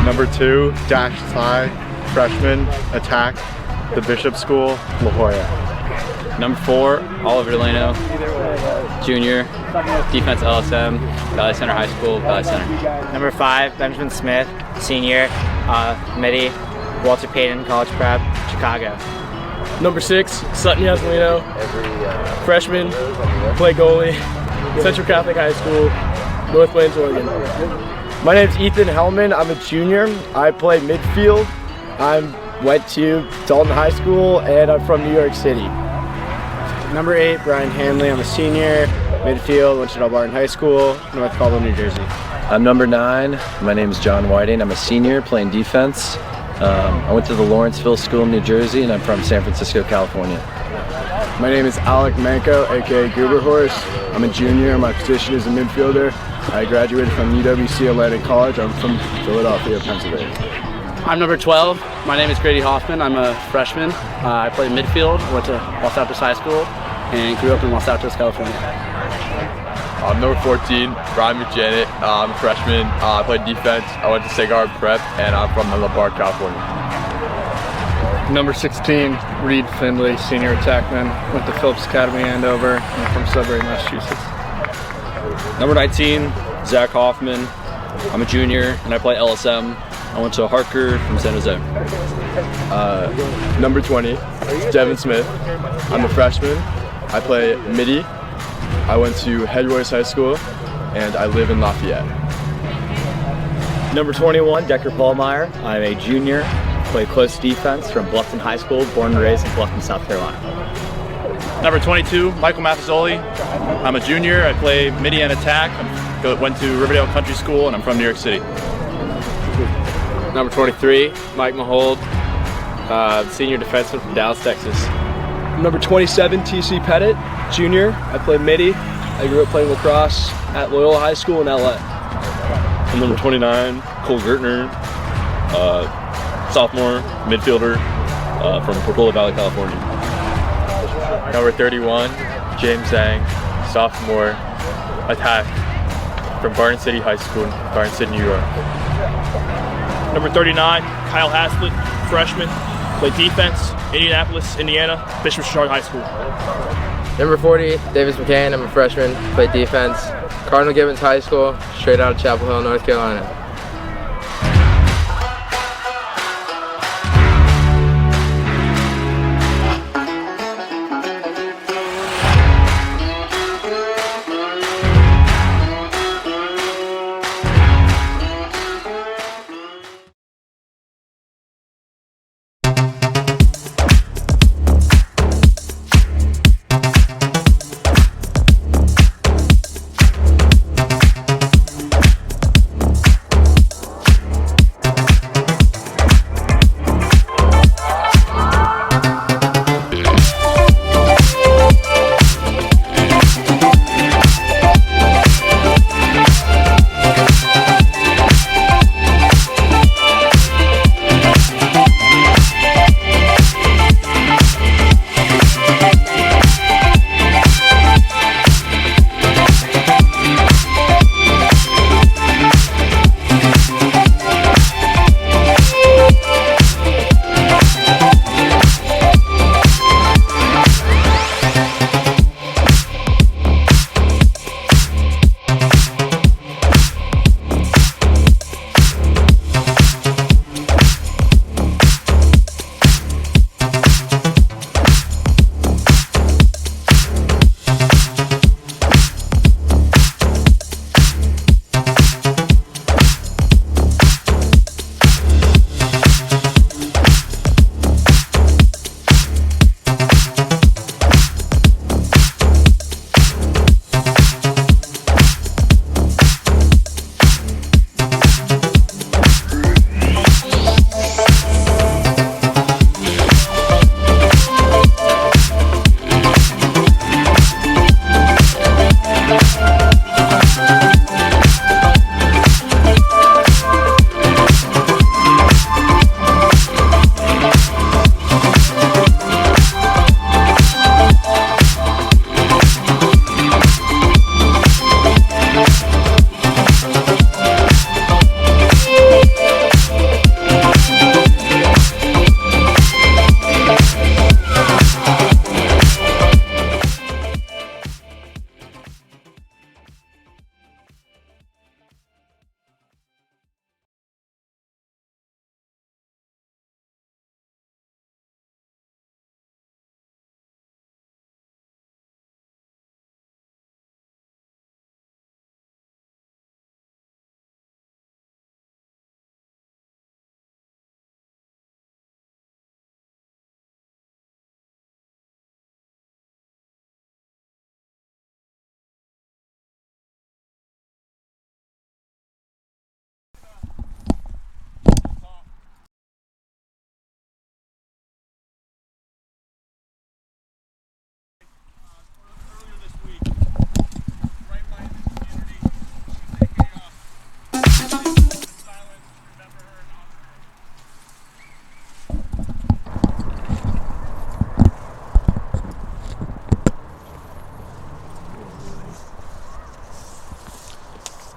Number 2, Dash Ty, freshman, attack, the Bishop School, La Jolla. Number 4, Oliver Delano, junior, defense LSM, Valley Center High School, Valley Center. Number 5, Benjamin Smith, senior, Midi, Walter Payton, College Prep, Chicago. Number 6, Sutton Yaslino, freshman, play goalie, Central Catholic High School, North Plains, Oregon. My name's Ethan Hellman. I'm a junior. I play midfield. I went to Dalton High School and I'm from New York City. Number 8, Brian Hanley. I'm a senior, midfield, went to Delbarton High School, North Caldwell, New Jersey. I'm number 9. My name is John Whiting. I'm a senior playing defense. I went to the Lawrenceville School in New Jersey and I'm from San Francisco, California. My name is Alec Manco, aka Gooberhorse. I'm a junior. My position is a midfielder. I graduated from UWC Atlantic College. I'm from Philadelphia, Pennsylvania. I'm number 12. My name is Grady Hoffman. I'm a freshman. I play midfield. Went to Los Altos High School and grew up in Los Altos, California. I'm number 14, Brian McJanet. I'm a freshman. I played defense. I went to Sagard Prep, and I'm from La Barre, California. Number 16, Reed Findlay, senior attackman, went to Phillips Academy Andover, and from Sudbury, Massachusetts. Number 19, Zach Hoffman. I'm a junior and I play LSM. I went to Harker from San Jose. Number 20, Devin Smith. I'm a freshman. I play midi. I went to Hedgeroyce High School, and I live in Lafayette. Number 21, Decker Paulmeyer. I'm a junior. Play close defense from Bluffton High School, born and raised in Bluffton, South Carolina. Number 22, Michael Maffezoli. I'm a junior. I play midi and attack. I went to Riverdale Country School, and I'm from New York City. Number 23, Mike Mahold, senior defenseman from Dallas, Texas. Number 27, TC Pettit, junior. I play midi. I grew up playing lacrosse at Loyola High School in LA. I'm number 29, Cole Gertner, sophomore, midfielder from Portola Valley, California. Number 31, James Zhang, sophomore, attack from Garden City High School, Garden City, New York. Number 39, Kyle Haslett, freshman. Play defense, Indianapolis, Indiana, Bishop Richard High School. Number 40, Davis McCain. I'm a freshman. Play defense, Cardinal Gibbons High School, straight out of Chapel Hill, North Carolina.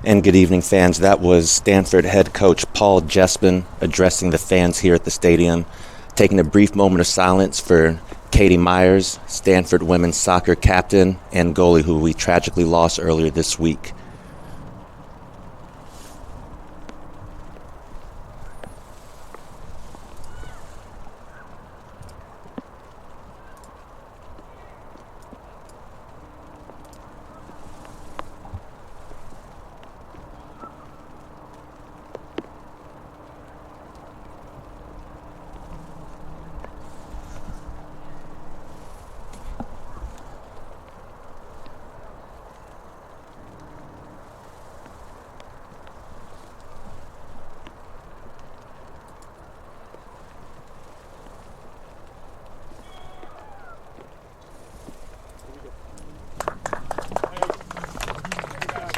And good evening, fans. That was Stanford head coach Paul Jespin addressing the fans here at the stadium, taking a brief moment of silence for Katie Myers, Stanford women's soccer captain and goalie, who we tragically lost earlier this week.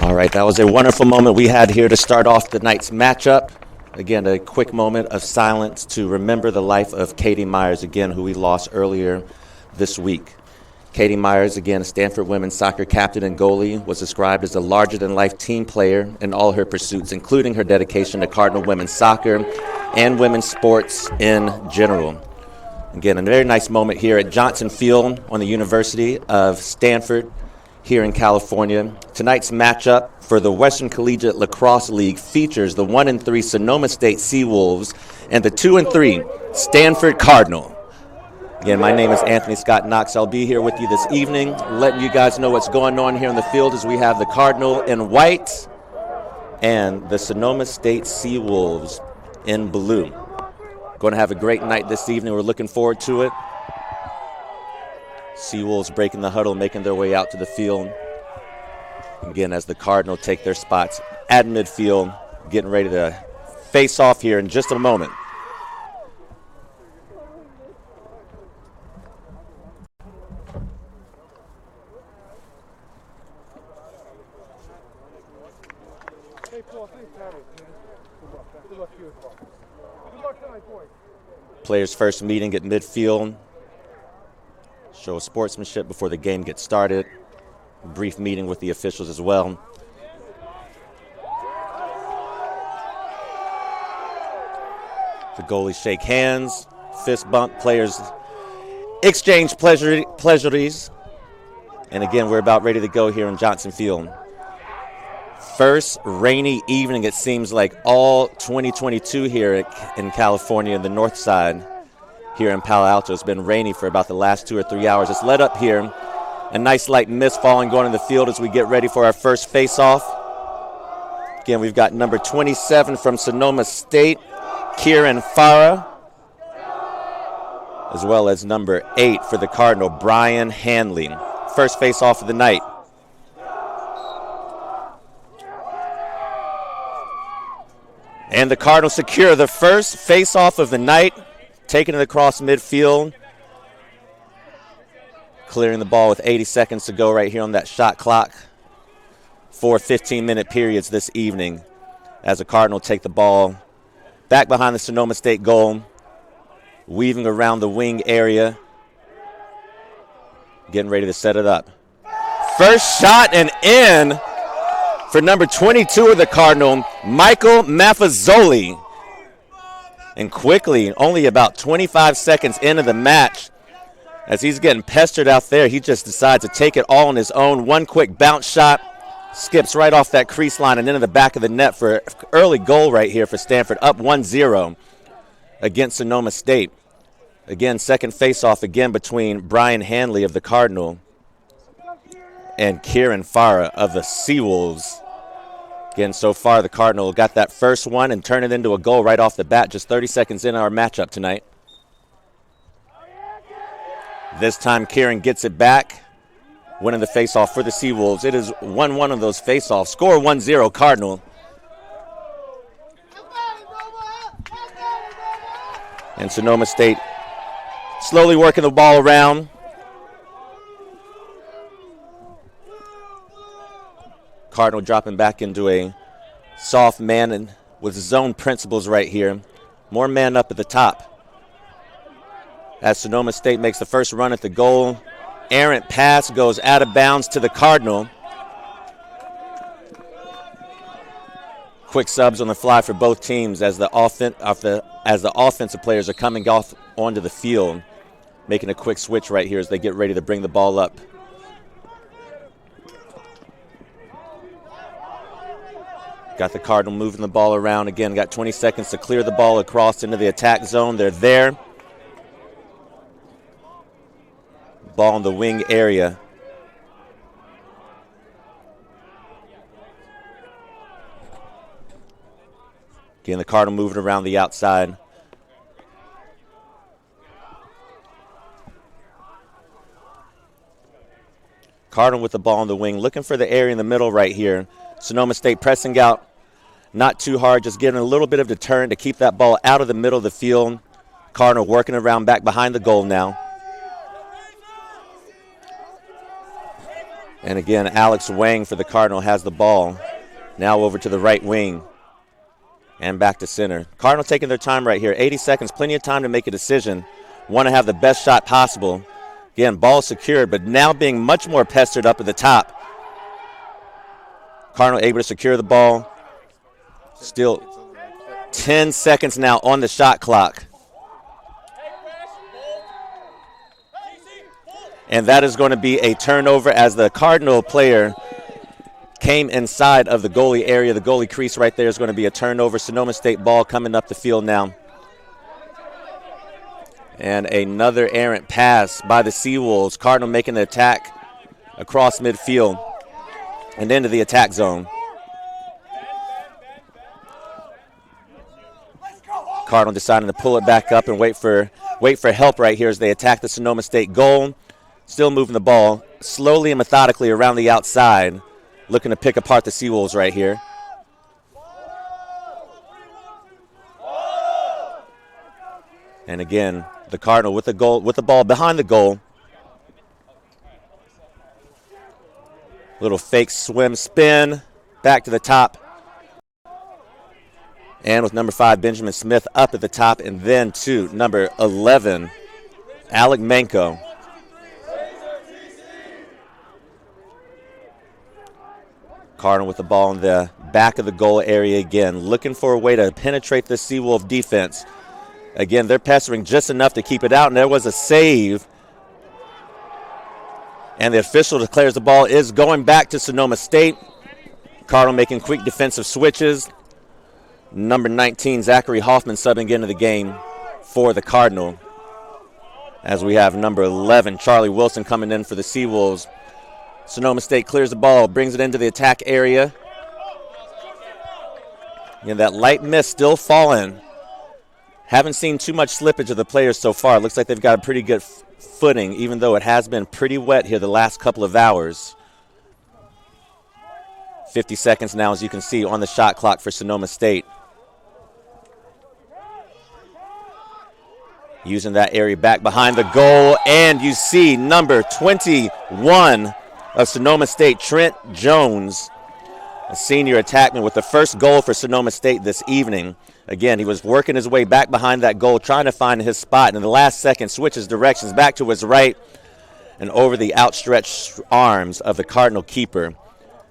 All right, that was a wonderful moment we had here to start off the night's matchup. Again, a quick moment of silence to remember the life of Katie Myers, again, who we lost earlier this week. Katie Myers, again, a Stanford women's soccer captain and goalie, was described as a larger-than-life team player in all her pursuits, including her dedication to Cardinal women's soccer and women's sports in general. Again, a very nice moment here at Johnson Field on the University of Stanford here in California. Tonight's matchup for the Western Collegiate Lacrosse League features the 1-3 Sonoma State Seawolves and the 2-3 Stanford Cardinal. Again, my name is Anthony Scott Knox. I'll be here with you this evening, letting you guys know what's going on here on the field as we have the Cardinal in white and the Sonoma State Seawolves in blue. Going to have a great night this evening. We're looking forward to it. Seawolves breaking the huddle, making their way out to the field. Again, as the Cardinal take their spots at midfield, getting ready to face off here in just a moment. Players' first meeting at midfield. Show sportsmanship before the game gets started. A brief meeting with the officials as well. The goalies shake hands, fist bump, players exchange pleasantries. And again, we're about ready to go here in Johnson Field. First rainy evening, it seems like all 2022 here in California in the north side. Here in Palo Alto, it's been rainy for about the last 2 or 3 hours. It's let up here. A nice light mist falling going in the field as we get ready for our first face-off. Again, we've got number 27 from Sonoma State, Kieran Farah, as well as number 8 for the Cardinal, Brian Hanley. First face-off of the night. And the Cardinals secure the first face-off of the night, taking it across midfield, clearing the ball with 80 seconds to go right here on that shot clock. 4 15-minute periods this evening as the Cardinal take the ball back behind the Sonoma State goal, weaving around the wing area, getting ready to set it up. First shot and in for number 22 of the Cardinal, Michael Maffezoli. And quickly, only about 25 seconds into the match, as he's getting pestered out there, he just decides to take it all on his own. One quick bounce shot, skips right off that crease line and into the back of the net for an early goal right here for Stanford, up 1-0 against Sonoma State. Again, second face-off again between Brian Hanley of the Cardinal and Kieran Farah of the Seawolves. Again, so far the Cardinal got that first one and turned it into a goal right off the bat, just 30 seconds in our matchup tonight. This time Kieran gets it back, winning the faceoff for the Seawolves. It is 1-1 of those faceoffs. Score 1-0 Cardinal. And Sonoma State slowly working the ball around. Cardinal dropping back into a soft man and with zone principles right here. More man up at the top. As Sonoma State makes the first run at the goal, errant pass goes out of bounds to the Cardinal. Quick subs on the fly for both teams as the offensive players are coming off onto the field, making a quick switch right here as they get ready to bring the ball up. Got the Cardinal moving the ball around. Again, got 20 seconds to clear the ball across into the attack zone. They're there. Ball in the wing area. Again, the Cardinal moving around the outside. Cardinal with the ball in the wing, looking for the area in the middle right here. Sonoma State pressing out, not too hard, just getting a little bit of deterrent to keep that ball out of the middle of the field. Cardinal working around back behind the goal now. And again, Alex Wang for the Cardinal has the ball. Now over to the right wing and back to center. Cardinal taking their time right here. 80 seconds, plenty of time to make a decision. Want to have the best shot possible. Again, ball secured, but now being much more pestered up at the top. Cardinal able to secure the ball. Still 10 seconds now on the shot clock. And that is going to be a turnover as the Cardinal player came inside of the goalie area. The goalie crease right there is going to be a turnover. Sonoma State ball coming up the field now. And another errant pass by the Seawolves. Cardinal making the attack across midfield and into the attack zone. Cardinal deciding to pull it back up and wait for help right here as they attack the Sonoma State goal. Still moving the ball slowly and methodically around the outside, looking to pick apart the Seawolves right here. And again, the Cardinal with the ball behind the goal. Little fake swim spin, back to the top. And with number 5, Benjamin Smith up at the top, and then to number 11, Alec Manko. Cardinal with the ball in the back of the goal area again, looking for a way to penetrate the Seawolf defense. Again, they're pestering just enough to keep it out, and there was a save. And the official declares the ball is going back to Sonoma State. Cardinal making quick defensive switches. Number 19, Zachary Hoffman subbing into the game for the Cardinal. As we have number 11, Charlie Wilson coming in for the Seawolves. Sonoma State clears the ball, brings it into the attack area. And that light mist still falling. Haven't seen too much slippage of the players so far. Looks like they've got a pretty good footing, even though it has been pretty wet here the last couple of hours. 50 seconds now, as you can see, on the shot clock for Sonoma State. Using that area back behind the goal, and you see number 21 of Sonoma State, Trent Jones, a senior attackman with the first goal for Sonoma State this evening. Again, he was working his way back behind that goal, trying to find his spot, and in the last second switches directions back to his right and over the outstretched arms of the Cardinal keeper.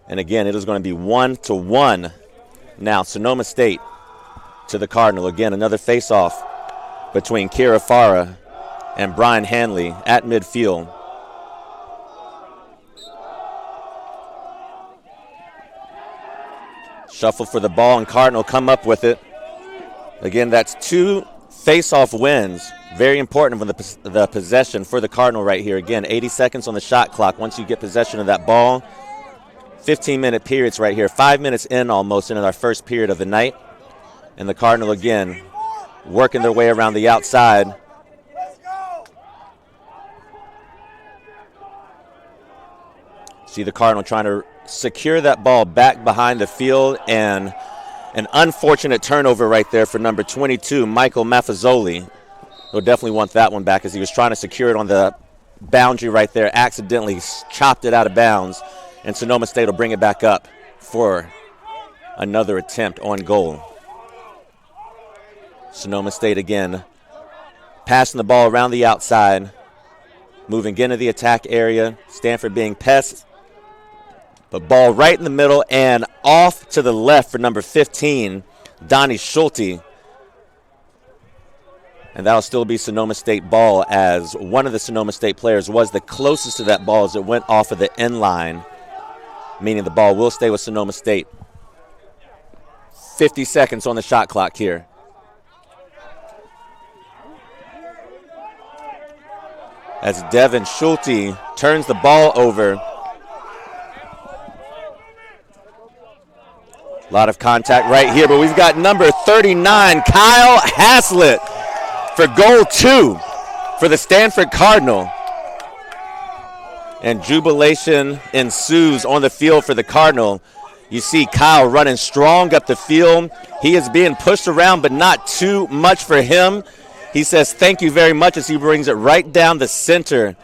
And again, it is going to be 1-1. Now, Sonoma State to the Cardinal. Again, another face-off between Kira Farah and Brian Hanley at midfield. Shuffle for the ball, and Cardinal come up with it. Again, that's 2 face-off wins. Very important for the possession for the Cardinal right here. Again, 80 seconds on the shot clock once you get possession of that ball. 15-minute periods right here. 5 minutes in almost into our first period of the night. And the Cardinal, again, working their way around the outside. See the Cardinal trying to secure that ball back behind the field, and an unfortunate turnover right there for number 22, Michael Maffezoli. He'll definitely want that one back as he was trying to secure it on the boundary right there, accidentally chopped it out of bounds, and Sonoma State will bring it back up for another attempt on goal. Sonoma State again passing the ball around the outside, moving into the attack area. Stanford being But ball right in the middle and off to the left for number 15, Donnie Schulte. And that'll still be Sonoma State ball, as one of the Sonoma State players was the closest to that ball as it went off of the end line, meaning the ball will stay with Sonoma State. 50 seconds on the shot clock here. As Devin Schulte turns the ball over. A lot of contact right here, but we've got number 39, Kyle Haslett, for goal 2 for the Stanford Cardinal. And jubilation ensues on the field for the Cardinal. You see Kyle running strong up the field. He is being pushed around, but not too much for him. He says thank you very much as he brings it right down the center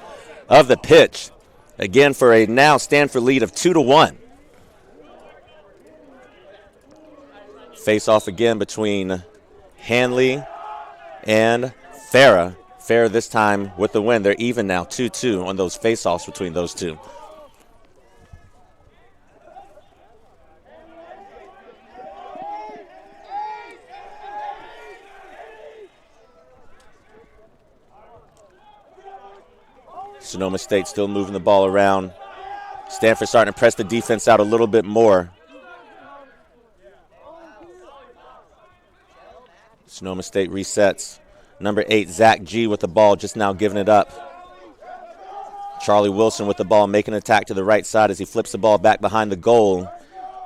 of the pitch. Again, for a now Stanford lead of 2-1. Face off again between Hanley and Farah. Farah this time with the win. They're even now, 2-2 on those face-offs between those two. Sonoma State still moving the ball around. Stanford starting to press the defense out a little bit more. Sonoma State resets. Number 8, Zach G with the ball, just now giving it up. Charlie Wilson with the ball, making an attack to the right side as he flips the ball back behind the goal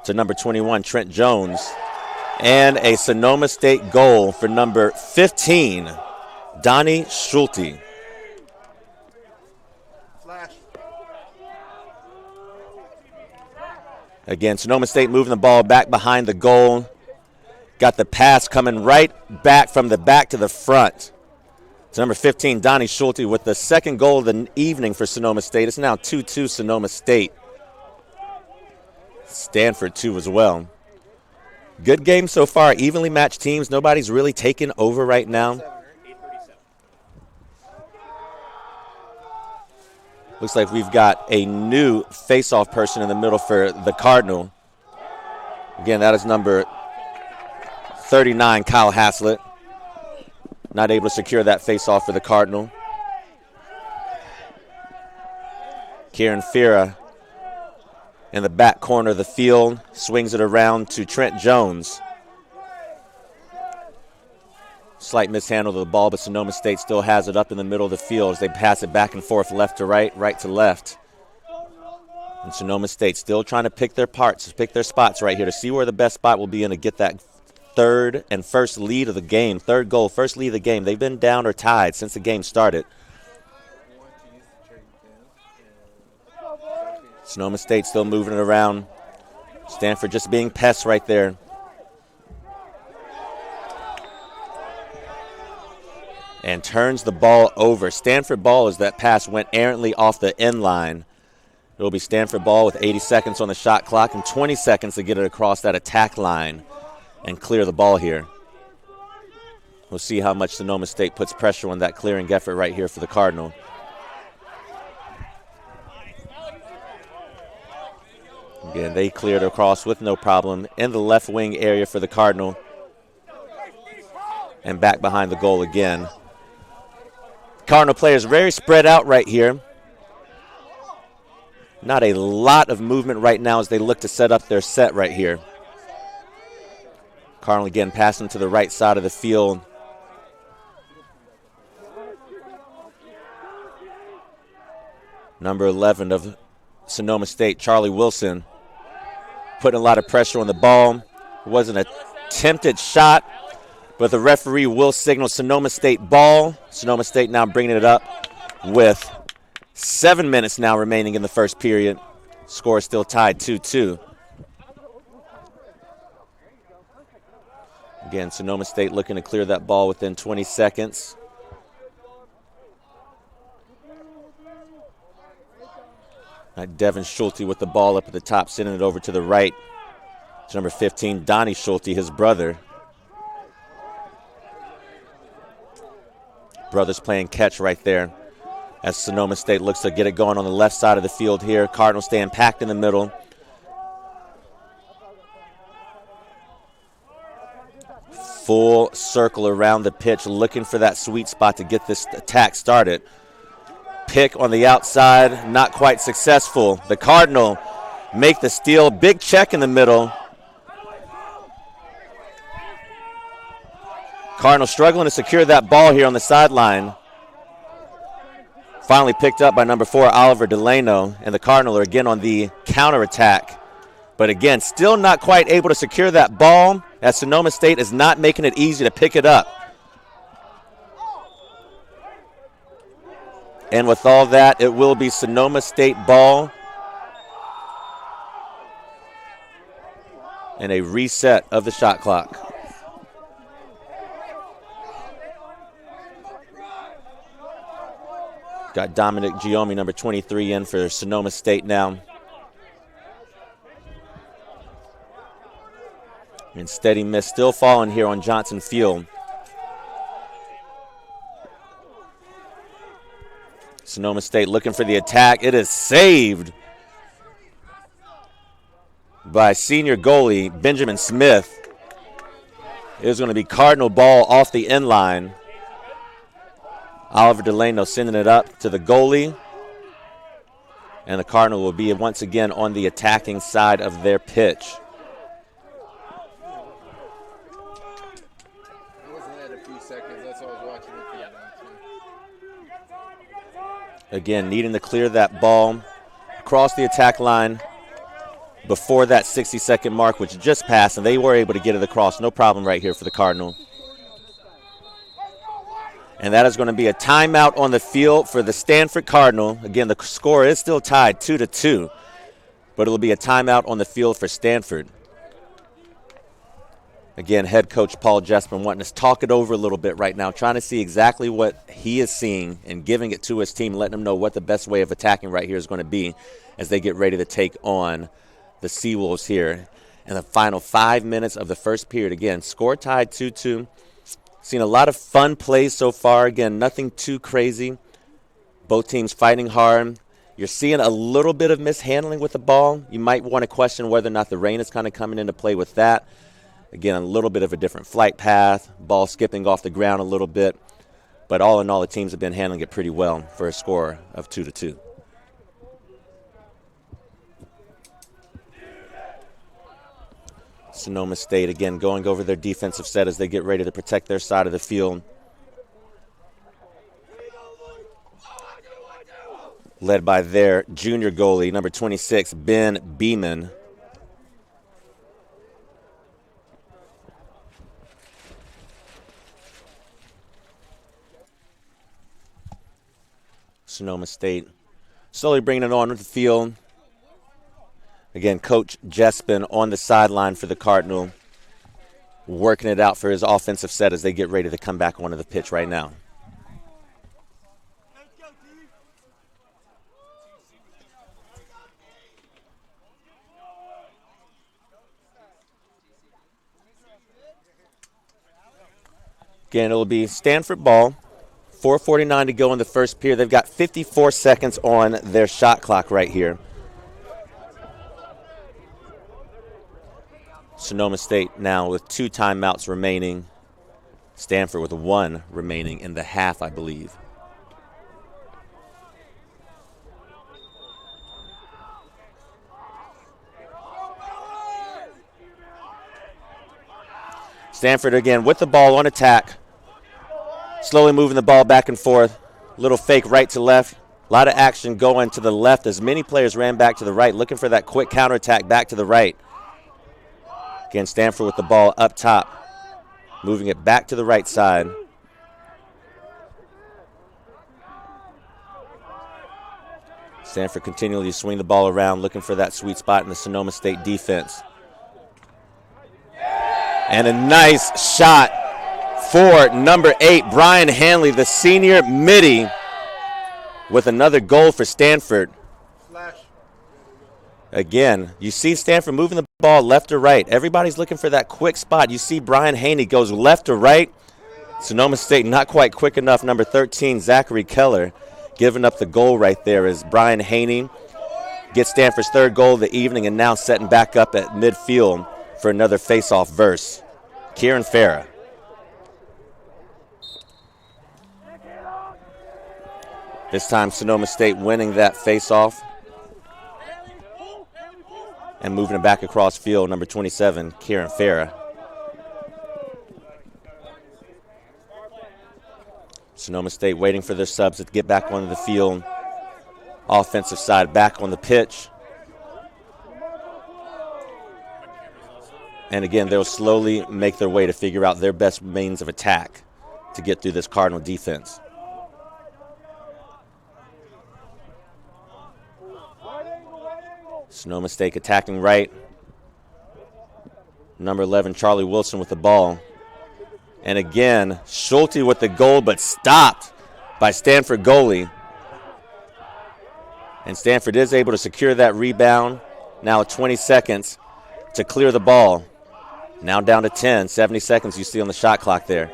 to number 21, Trent Jones. And a Sonoma State goal for number 15, Donnie Schulte. Again, Sonoma State moving the ball back behind the goal. Got the pass coming right back from the back to the front. It's number 15, Donnie Schulte, with the second goal of the evening for Sonoma State. It's now 2-2 Sonoma State. Stanford 2 as well. Good game so far. Evenly matched teams. Nobody's really taking over right now. Looks like we've got a new face-off person in the middle for the Cardinal. Again, that is number 39, Kyle Haslett. Not able to secure that face-off for the Cardinal. Kieran Fira in the back corner of the field. Swings it around to Trent Jones. Slight mishandle of the ball, but Sonoma State still has it up in the middle of the field as they pass it back and forth, left to right, right to left. And Sonoma State still trying to pick their parts, pick their spots right here to see where the best spot will be and to get that third and first lead of the game. Third goal, first lead of the game. They've been down or tied since the game started. Sonoma State still moving it around. Stanford just being pests right there. And turns the ball over. Stanford ball as that pass went errantly off the end line. It will be Stanford ball with 80 seconds on the shot clock and 20 seconds to get it across that attack line and clear the ball here. We'll see how much Sonoma State puts pressure on that clearing effort right here for the Cardinal. Again, they cleared across with no problem in the left wing area for the Cardinal. And back behind the goal again. Cardinal players very spread out right here. Not a lot of movement right now as they look to set up their set right here. Cardinal again passing to the right side of the field. Number 11 of Sonoma State, Charlie Wilson, putting a lot of pressure on the ball. It was an attempted shot, but the referee will signal Sonoma State ball. Sonoma State now bringing it up with 7 minutes now remaining in the first period. Score is still tied 2-2. Again, Sonoma State looking to clear that ball within 20 seconds. Devin Schulte with the ball up at the top, sending it over to the right. It's number 15, Donnie Schulte, his brother. Brothers playing catch right there as Sonoma State looks to get it going on the left side of the field here. Cardinals staying packed in the middle. full circle around the pitch, looking for that sweet spot to get this attack started. Pick on the outside, not quite successful. The Cardinal make the steal. Big check in the middle. Cardinal struggling to secure that ball here on the sideline. Finally picked up by number 4, Oliver Delano, and the Cardinal are again on the counterattack. But again, still not quite able to secure that ball, as Sonoma State is not making it easy to pick it up. And with all that, it will be Sonoma State ball. And a reset of the shot clock. Got Dominic Giomi, number 23, in for Sonoma State now. And steady miss still falling here on Johnson Field. Sonoma State looking for the attack. It is saved by senior goalie Benjamin Smith. It is going to be Cardinal ball off the end line. Oliver Delano sending it up to the goalie. And the Cardinal will be once again on the attacking side of their pitch. Again, needing to clear that ball across the attack line before that 60-second mark, which just passed, and they were able to get it across. No problem right here for the Cardinal. And that is going to be a timeout on the field for the Stanford Cardinal. Again, the score is still tied 2-2, but it will be a timeout on the field for Stanford. Again, head coach Paul Jesper wanting us to talk it over a little bit right now, trying to see exactly what he is seeing and giving it to his team, letting them know what the best way of attacking right here is going to be as they get ready to take on the Seawolves here in the final 5 minutes of the first period. Again, score tied 2-2. Seen a lot of fun plays so far. Again, nothing too crazy. Both teams fighting hard. You're seeing a little bit of mishandling with the ball. You might want to question whether or not the rain is kind of coming into play with that. Again, a little bit of a different flight path, ball skipping off the ground a little bit. But all in all, the teams have been handling it pretty well for a score of 2-2. Sonoma State, again, going over their defensive set as they get ready to protect their side of the field. Led by their junior goalie, number 26, Ben Beeman. Sonoma State slowly bringing it on with the field. Again, Coach Jespin on the sideline for the Cardinal, working it out for his offensive set as they get ready to come back onto the pitch right now. Again, it will be Stanford ball. 4:49 to go in the first period. They've got 54 seconds on their shot clock right here. Sonoma State now with 2 timeouts remaining. Stanford with 1 remaining in the half, I believe. Stanford again with the ball on attack. Slowly moving the ball back and forth. Little fake right to left. A lot of action going to the left as many players ran back to the right, looking for that quick counterattack back to the right. Again, Stanford with the ball up top, moving it back to the right side. Stanford continually swing the ball around, looking for that sweet spot in the Sonoma State defense. And a nice shot for number 8, Brian Hanley, the senior midi, with another goal for Stanford. Again, you see Stanford moving the ball left to right. Everybody's looking for that quick spot. You see Brian Haney goes left to right. Sonoma State not quite quick enough. Number 13, Zachary Keller, giving up the goal right there as Brian Haney gets Stanford's 3rd goal of the evening and now setting back up at midfield for another face-off verse. Kieran Farah. This time Sonoma State winning that face-off and moving it back across field, number 27, Kieran Farah. Sonoma State waiting for their subs to get back onto the field. Offensive side back on the pitch. And again, they'll slowly make their way to figure out their best means of attack to get through this Cardinal defense. Sonoma State attacking right. Number 11, Charlie Wilson with the ball. And again, Schulte with the goal, but stopped by Stanford goalie. And Stanford is able to secure that rebound. Now 20 seconds to clear the ball. Now down to 10, 70 seconds you see on the shot clock there.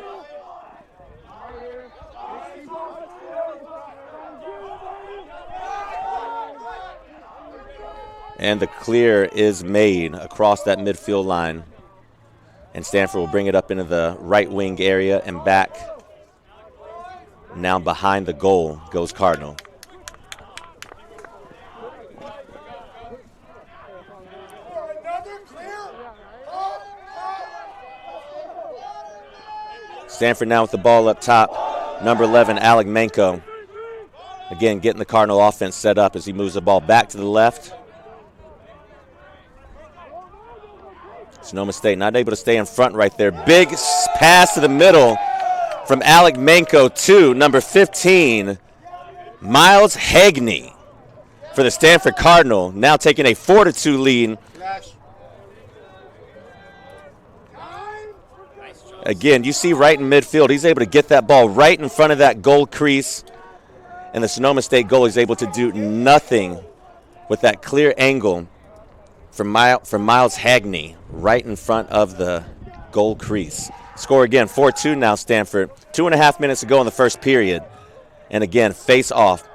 And the clear is made across that midfield line. And Stanford will bring it up into the right wing area and back. Now behind the goal goes Cardinal. Stanford now with the ball up top. Number 11, Alec Manko. Again, getting the Cardinal offense set up as he moves the ball back to the left. Sonoma State not able to stay in front right there. Big pass to the middle from Alec Manko to number 15, Miles Hagney for the Stanford Cardinal. Now taking a 4-2 lead. Again, you see right in midfield, he's able to get that ball right in front of that goal crease. And the Sonoma State goalie is able to do nothing with that clear angle from Miles Hagney right in front of the goal crease. Score again, 4-2 now Stanford. 2.5 minutes to go in the first period. And again, face off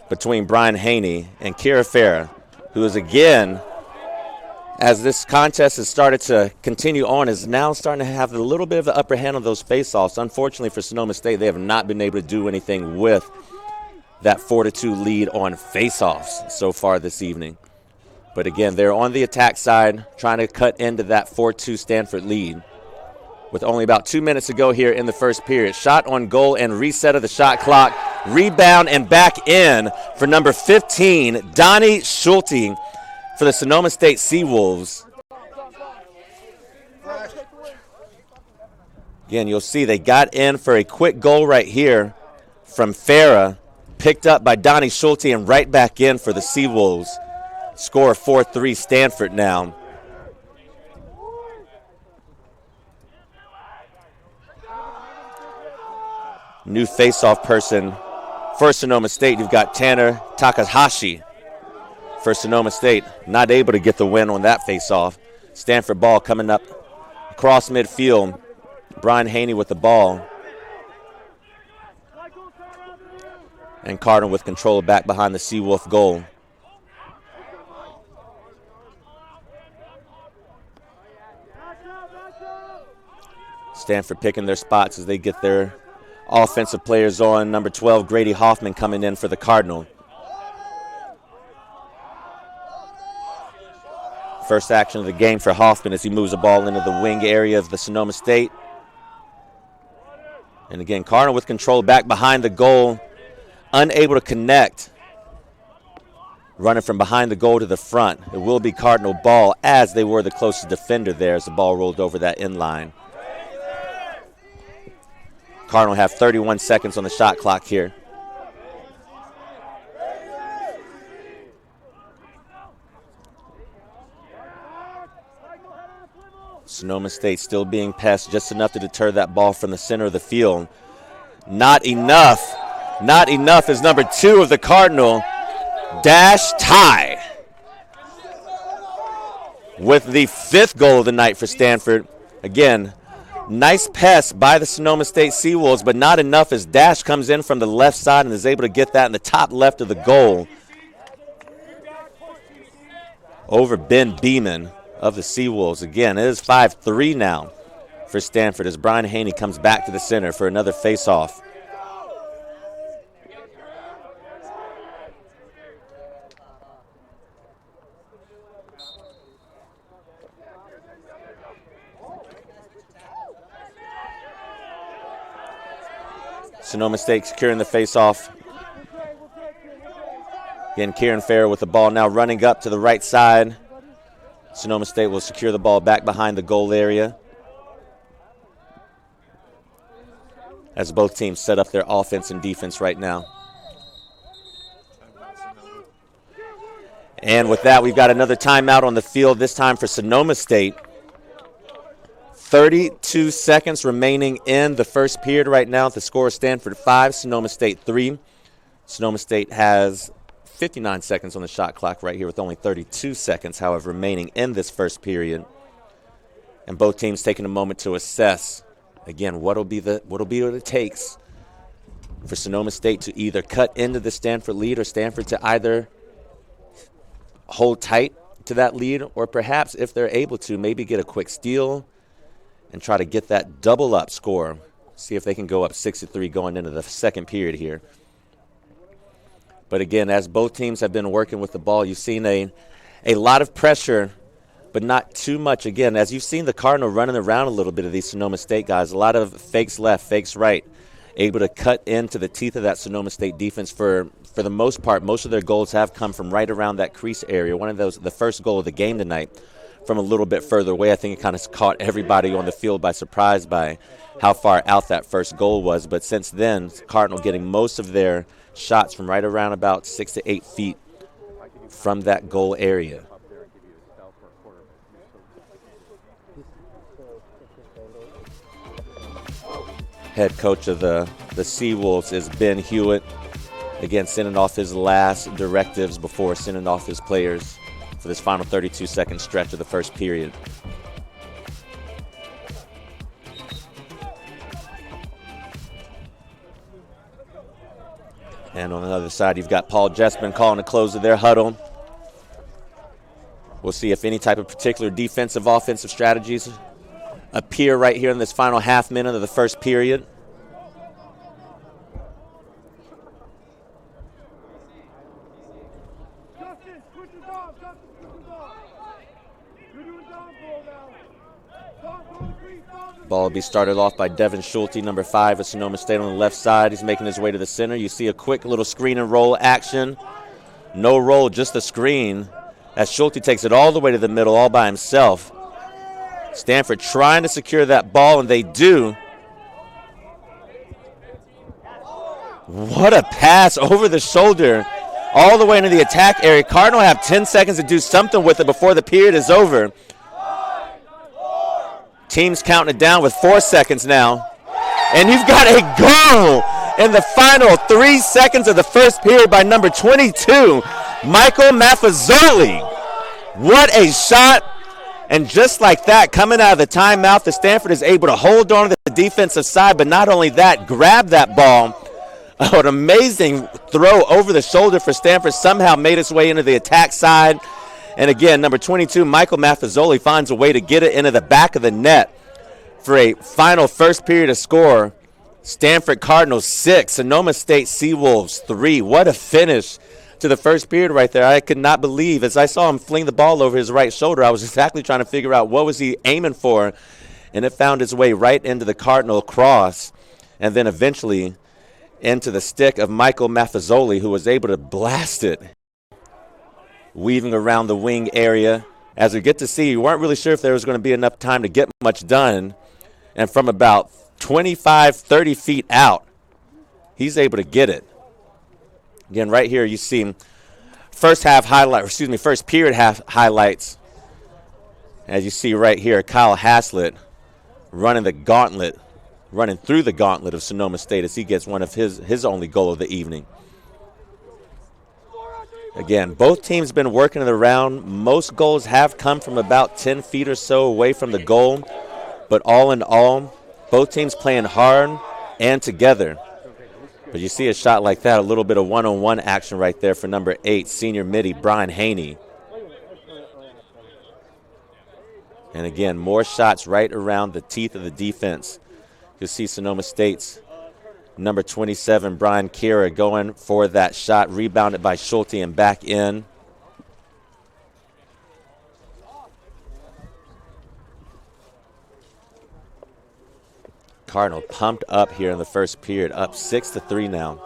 between Brian Haney and Kira Farah, who is again, as this contest has started to continue on, is now starting to have a little bit of the upper hand on those face-offs. Unfortunately for Sonoma State, they have not been able to do anything with that 4-2 lead on face-offs so far this evening. But again, they're on the attack side, trying to cut into that 4-2 Stanford lead. With only about 2 minutes to go here in the first period. Shot on goal and reset of the shot clock. Rebound and back in for number 15, Donnie Schulte for the Sonoma State Seawolves. Again, you'll see they got in for a quick goal right here from Farah. Picked up by Donnie Schulte and right back in for the Seawolves. Score 4-3 Stanford now. New face-off person for Sonoma State. You've got Tanner Takahashi for Sonoma State. Not able to get the win on that face-off. Stanford ball coming up across midfield. Brian Haney with the ball. And Cardinal with control back behind the Seawolf goal. Stanford picking their spots as they get their offensive players on. Number 12, Grady Hoffman coming in for the Cardinal. First action of the game for Hoffman as he moves the ball into the wing area of the Sonoma State. And again, Cardinal with control back behind the goal. Unable to connect. Running from behind the goal to the front. It will be Cardinal ball as they were the closest defender there as the ball rolled over that end line. Cardinal have 31 seconds on the shot clock here. Sonoma State still being passed just enough to deter that ball from the center of the field. Not enough. Not enough is number 2 of the Cardinal, Dash Ty, with the 5th goal of the night for Stanford. Again, nice pass by the Sonoma State Seawolves, but not enough as Dash comes in from the left side and is able to get that in the top left of the goal over Ben Beeman of the Seawolves. Again, it is 5-3 now for Stanford as Brian Haney comes back to the center for another face-off. Sonoma State securing the face-off. Again, Kieran Farrer with the ball now running up to the right side. Sonoma State will secure the ball back behind the goal area as both teams set up their offense and defense right now. And with that, we've got another timeout on the field, this time for Sonoma State. 32 seconds remaining in the first period right now. The score is Stanford 5, Sonoma State 3. Sonoma State has 59 seconds on the shot clock right here with only 32 seconds, however, remaining in this first period. And both teams taking a moment to assess, again, what'll be what it takes for Sonoma State to either cut into the Stanford lead or Stanford to either hold tight to that lead or perhaps, if they're able to, maybe get a quick steal and try to get that double-up score. See if they can go up 6-3 going into the second period here. But again, as both teams have been working with the ball, you've seen a lot of pressure, but not too much. Again, as you've seen the Cardinal running around a little bit of these Sonoma State guys, a lot of fakes left, fakes right, able to cut into the teeth of that Sonoma State defense. For the most part, most of their goals have come from right around that crease area. One of those, the first goal of the game tonight, from a little bit further away. I think it kind of caught everybody on the field by surprise by how far out that first goal was. But since then, Cardinal getting most of their shots from right around about 6 to 8 feet from that goal area. Head coach of the Seawolves is Ben Hewitt. Again, sending off his last directives before sending off his players for this final 32-second stretch of the first period. And on the other side, you've got Paul Jessman calling the close of their huddle. We'll see if any type of particular defensive, offensive strategies appear right here in this final half minute of the first period. Ball will be started off by Devin Schulte, number 5 of Sonoma State on the left side. He's making his way to the center. You see a quick little screen and roll action. No roll, just the screen, as Schulte takes it all the way to the middle all by himself. Stanford trying to secure that ball, and they do. What a pass over the shoulder all the way into the attack area. Cardinal have 10 seconds to do something with it before the period is over. Teams counting it down with 4 seconds now. And you've got a goal in the final 3 seconds of the first period by number 22, Michael Maffezoli. What a shot. And just like that, coming out of the timeout, the Stanford is able to hold on to the defensive side, but not only that, grab that ball. Oh, an amazing throw over the shoulder for Stanford, somehow made its way into the attack side. And again, number 22, Michael Maffezoli, finds a way to get it into the back of the net for a final first period of score. Stanford Cardinals 6, Sonoma State Seawolves 3. What a finish to the first period right there. I could not believe, as I saw him fling the ball over his right shoulder, I was exactly trying to figure out what was he aiming for, and it found its way right into the Cardinal cross, and then eventually into the stick of Michael Maffezoli, who was able to blast it, weaving around the wing area. As we get to see, you weren't really sure if there was going to be enough time to get much done, and from about 25, 30 feet out, he's able to get it. Again, right here you see first period half highlights. As you see right here, Kyle Haslett running through the gauntlet of Sonoma State as he gets one of his only goal of the evening. Again, both teams been working it around. Most goals have come from about 10 feet or so away from the goal. But all in all, both teams playing hard and together. But you see a shot like that, a little bit of one-on-one action right there for number 8, senior midi, Brian Haney. And again, more shots right around the teeth of the defense. You'll see Sonoma State's number 27, Brian Kira, going for that shot, rebounded by Schulte and back in. Cardinal pumped up here in the first period, up 6-3 now.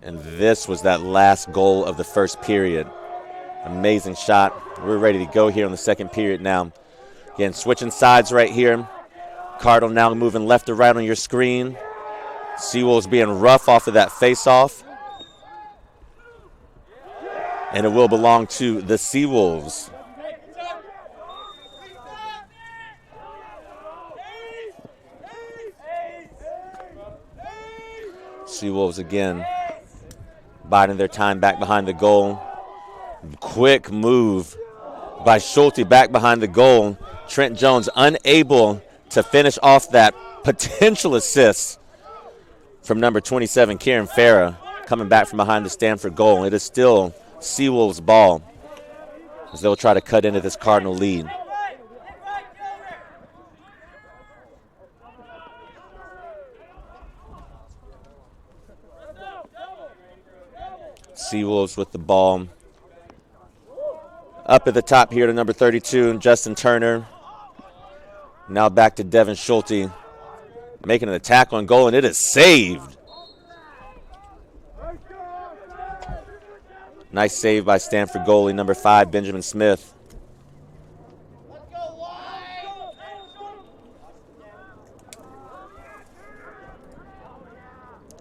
And this was that last goal of the first period. Amazing shot. We're ready to go here in the second period now. Again, switching sides right here. Cardinal now moving left to right on your screen. Seawolves being rough off of that face-off. And it will belong to the Seawolves. Seawolves again biding their time back behind the goal. Quick move by Schulte back behind the goal. Trent Jones unable to finish off that potential assist from number 27, Kieran Farah, coming back from behind the Stanford goal. It is still Seawolves' ball as they'll try to cut into this Cardinal lead. Seawolves with the ball. Up at the top here to number 32, Justin Turner. Now back to Devin Schulte, making an attack on goal, and it is saved. Nice save by Stanford goalie, number 5, Benjamin Smith.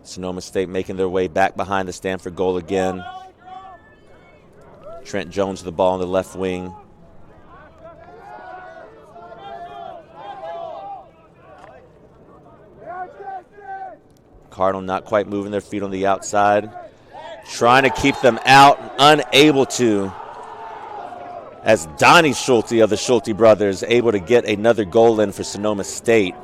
Sonoma State making their way back behind the Stanford goal again. Trent Jones with the ball on the left wing. Cardinal not quite moving their feet on the outside. Trying to keep them out, unable to. As Donnie Schulte of the Schulte brothers able to get another goal in for Sonoma State.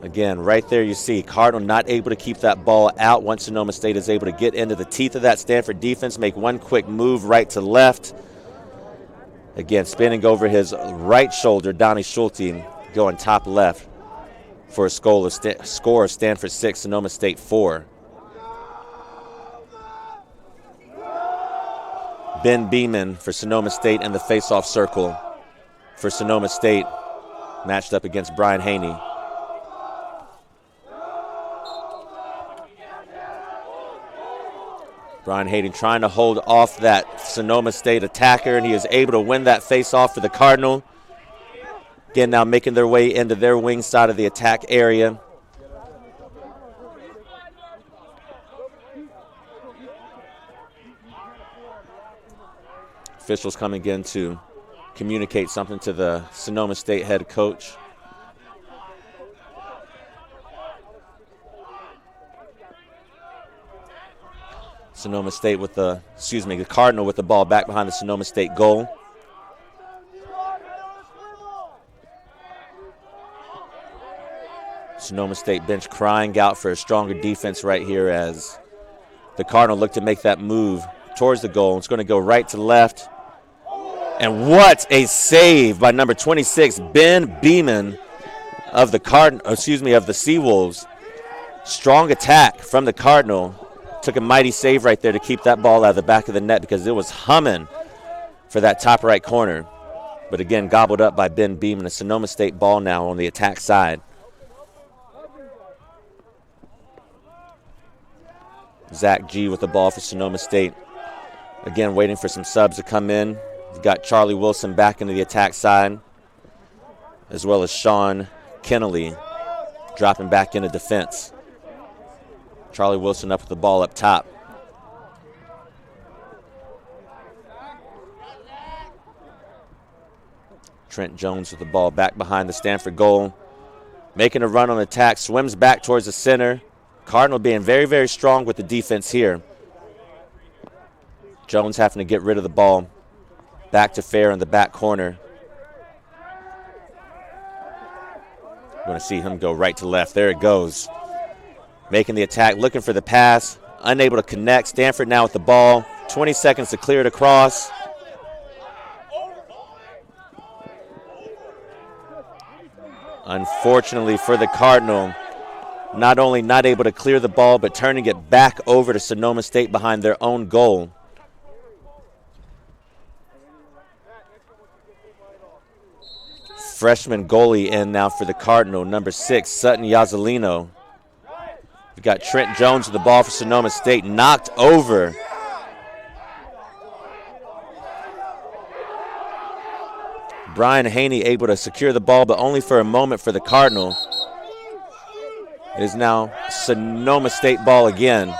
Again, right there you see Cardinal not able to keep that ball out once Sonoma State is able to get into the teeth of that Stanford defense, make one quick move right to left. Again, spinning over his right shoulder, Donnie Schulte going top left for a score of Stanford 6, Sonoma State 4. Ben Beeman for Sonoma State in the face-off circle for Sonoma State, matched up against Brian Haney. Brian Hayden trying to hold off that Sonoma State attacker, and he is able to win that face-off for the Cardinal. Again, now making their way into their wing side of the attack area. Officials coming in to communicate something to the Sonoma State head coach. Sonoma State with the Cardinal with the ball back behind the Sonoma State goal. Sonoma State bench crying out for a stronger defense right here as the Cardinal look to make that move towards the goal. It's going to go right to left. And what a save by number 26, Ben Beeman of the Seawolves. Strong attack from the Cardinal. Took a mighty save right there to keep that ball out of the back of the net because it was humming for that top right corner. But again, gobbled up by Ben Beeman. A Sonoma State ball now on the attack side. Zach G with the ball for Sonoma State. Again, waiting for some subs to come in. We've got Charlie Wilson back into the attack side, as well as Sean Kennelly dropping back into defense. Charlie Wilson up with the ball up top. Trent Jones with the ball back behind the Stanford goal. Making a run on attack, swims back towards the center. Cardinal being very, very strong with the defense here. Jones having to get rid of the ball. Back to Fair in the back corner. Going to see him go right to left. There it goes. Making the attack, looking for the pass. Unable to connect. Stanford now with the ball. 20 seconds to clear it across. Unfortunately for the Cardinal, not only not able to clear the ball, but turning it back over to Sonoma State behind their own goal. freshman goalie in now for the Cardinal, number 6, Sutton Yazzelino. We've got Trent Jones with the ball for Sonoma State, knocked over. Brian Haney able to secure the ball, but only for a moment for the Cardinal. It is now Sonoma State ball again.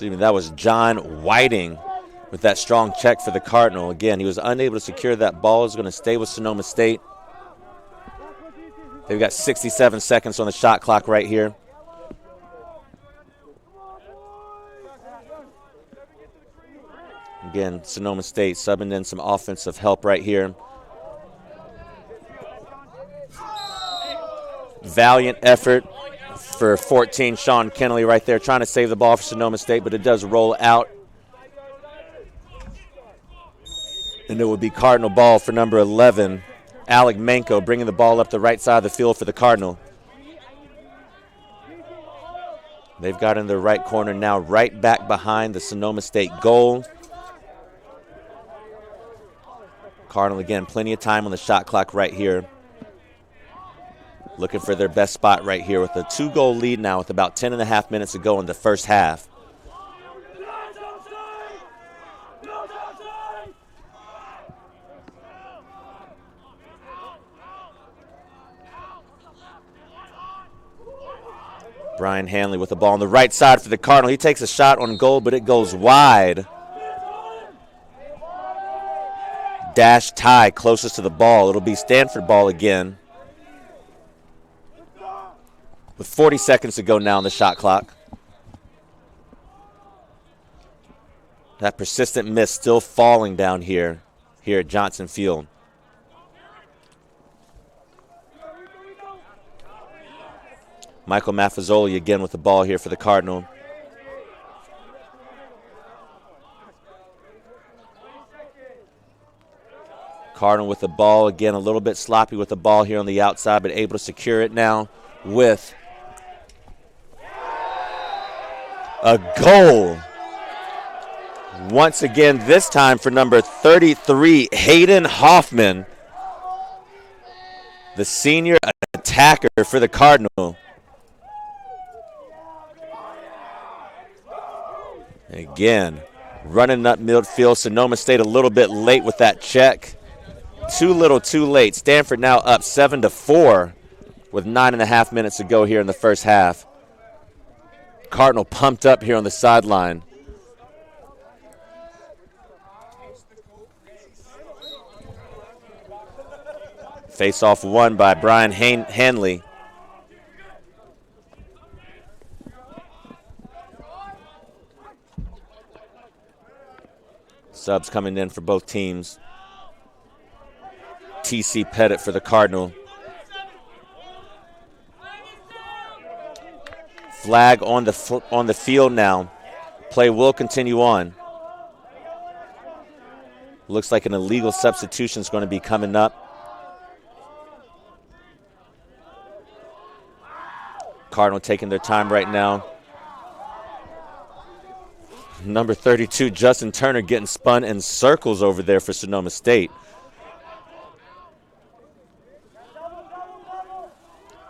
That was John Whiting with that strong check for the Cardinal. Again, he was unable to secure that ball. He's going to stay with Sonoma State. They've got 67 seconds on the shot clock right here. Again, Sonoma State subbing in some offensive help right here. Valiant effort for 14, Sean Kennelly right there, trying to save the ball for Sonoma State, but it does roll out. And it will be Cardinal ball for number 11, Alec Manko, bringing the ball up the right side of the field for the Cardinal. They've got in the right corner now, right back behind the Sonoma State goal. Cardinal, again, plenty of time on the shot clock right here. Looking for their best spot right here with a 2-goal lead now with about 10.5 minutes to go in the first half. Brian Hanley with the ball on the right side for the Cardinal. He takes a shot on goal, but it goes wide. Dash tie closest to the ball. It'll be Stanford ball again. With 40 seconds to go now on the shot clock. That persistent miss still falling down here at Johnson Field. Michael Maffezoli again with the ball here for the Cardinal. Cardinal with the ball again, a little bit sloppy with the ball here on the outside, but able to secure it now with a goal. Once again, this time for number 33, Hayden Hoffman, the senior attacker for the Cardinal. Again, running up midfield. Sonoma State a little bit late with that check. Too little, too late. Stanford now up 7-4 with 9.5 minutes to go here in the first half. Cardinal pumped up here on the sideline. Face-off won by Brian Hanley. Subs coming in for both teams. T.C. Pettit for the Cardinal. Flag on the field now. Play will continue on. Looks like an illegal substitution is going to be coming up. Cardinal taking their time right now. Number 32, Justin Turner, getting spun in circles over there for Sonoma State.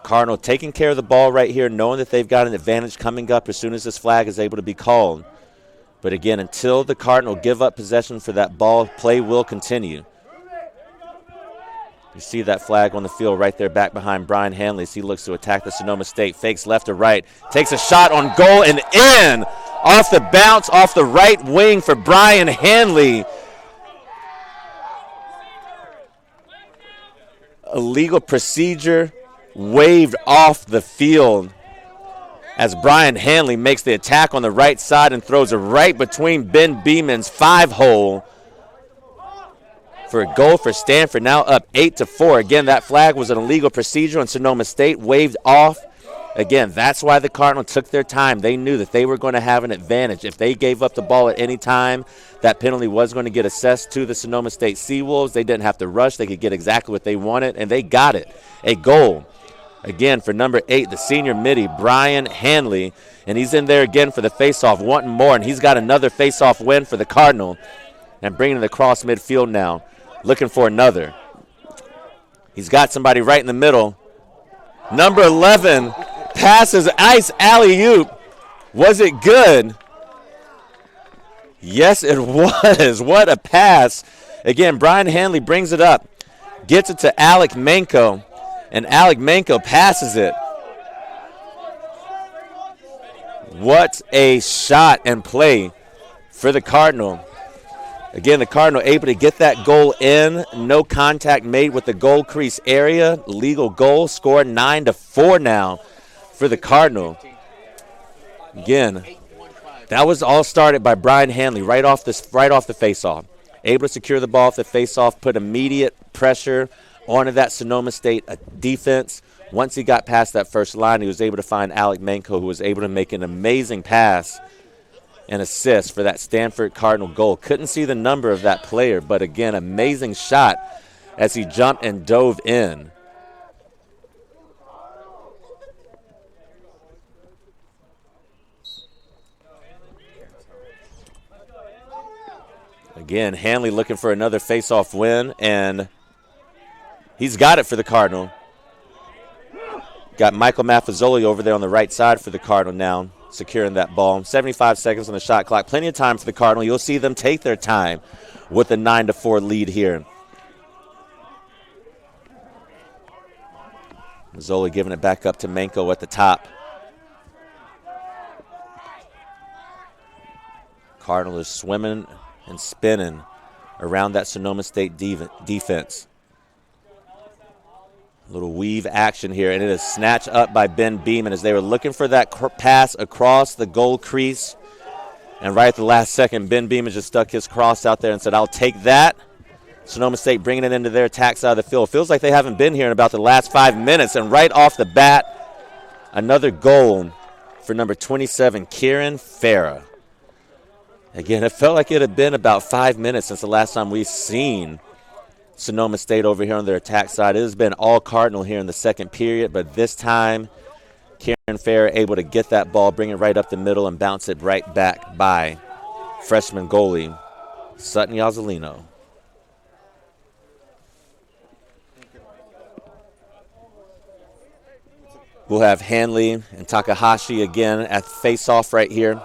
Cardinal taking care of the ball right here, knowing that they've got an advantage coming up as soon as this flag is able to be called. But again, until the Cardinal give up possession for that ball, play will continue. You see that flag on the field right there back behind Brian Hanley as he looks to attack the Sonoma State. Fakes left to right, takes a shot on goal and in! Off the bounce, off the right wing for Brian Hanley. Illegal procedure waved off the field as Brian Hanley makes the attack on the right side and throws it right between Ben Beeman's 5-hole for a goal for Stanford, now up 8-4. Again, that flag was an illegal procedure on Sonoma State, waved off. Again, that's why the Cardinal took their time. They knew that they were going to have an advantage. If they gave up the ball at any time, that penalty was going to get assessed to the Sonoma State Seawolves. They didn't have to rush. They could get exactly what they wanted, and they got it. A goal Again, for number 8, the senior midi, Brian Hanley. And he's in there again for the faceoff, wanting more. And he's got another faceoff win for the Cardinal. And bringing it across midfield now, looking for another. He's got somebody right in the middle. Number 11 passes ice alley-oop. Was it good? Yes, it was. What a pass. Again, Brian Hanley brings it up, gets it to Alec Manko, and Alec Manko passes it. What a shot and play for the Cardinal. Again, the Cardinal able to get that goal in. No contact made with the goal crease area. Legal goal. Score 9-4 now for the Cardinal. Again, that was all started by Brian Hanley right off the faceoff. Able to secure the ball off the faceoff, put immediate pressure onto that Sonoma State defense. Once he got past that first line, he was able to find Alec Manko, who was able to make an amazing pass and assist for that Stanford Cardinal goal. Couldn't see the number of that player, but again, amazing shot as he jumped and dove in. Again, Hanley looking for another face-off win, and he's got it for the Cardinal. Got Michael Maffezoli over there on the right side for the Cardinal now, securing that ball. 75 seconds on the shot clock. Plenty of time for the Cardinal. You'll see them take their time with a 9-4 lead here. Mazzoli giving it back up to Manko at the top. Cardinal is swimming and spinning around that Sonoma State defense. A little weave action here, and it is snatched up by Ben Beeman as they were looking for that pass across the goal crease. And right at the last second, Ben Beeman just stuck his cross out there and said, I'll take that. Sonoma State bringing it into their attack side of the field. Feels like they haven't been here in about the last 5 minutes. And right off the bat, another goal for number 27, Kieran Farah. Again, it felt like it had been about 5 minutes since the last time we've seen Sonoma State over here on their attack side. It has been all Cardinal here in the second period, but this time Kieran Farah able to get that ball, bring it right up the middle, and bounce it right back by freshman goalie Sutton Yazzolino. We'll have Hanley and Takahashi again at face-off right here.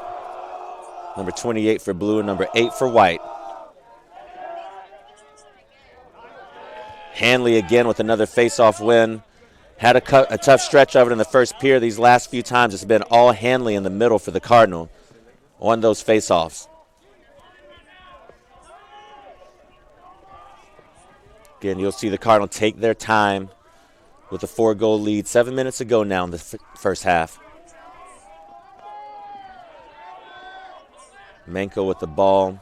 Number 28 for blue and number 8 for white. Hanley again with another face-off win. Had a tough stretch of it in the first period. These last few times it's been all Hanley in the middle for the Cardinal on those face-offs. Again, you'll see the Cardinal take their time with a 4-goal lead. 7 minutes to go now in the first half. Manko with the ball.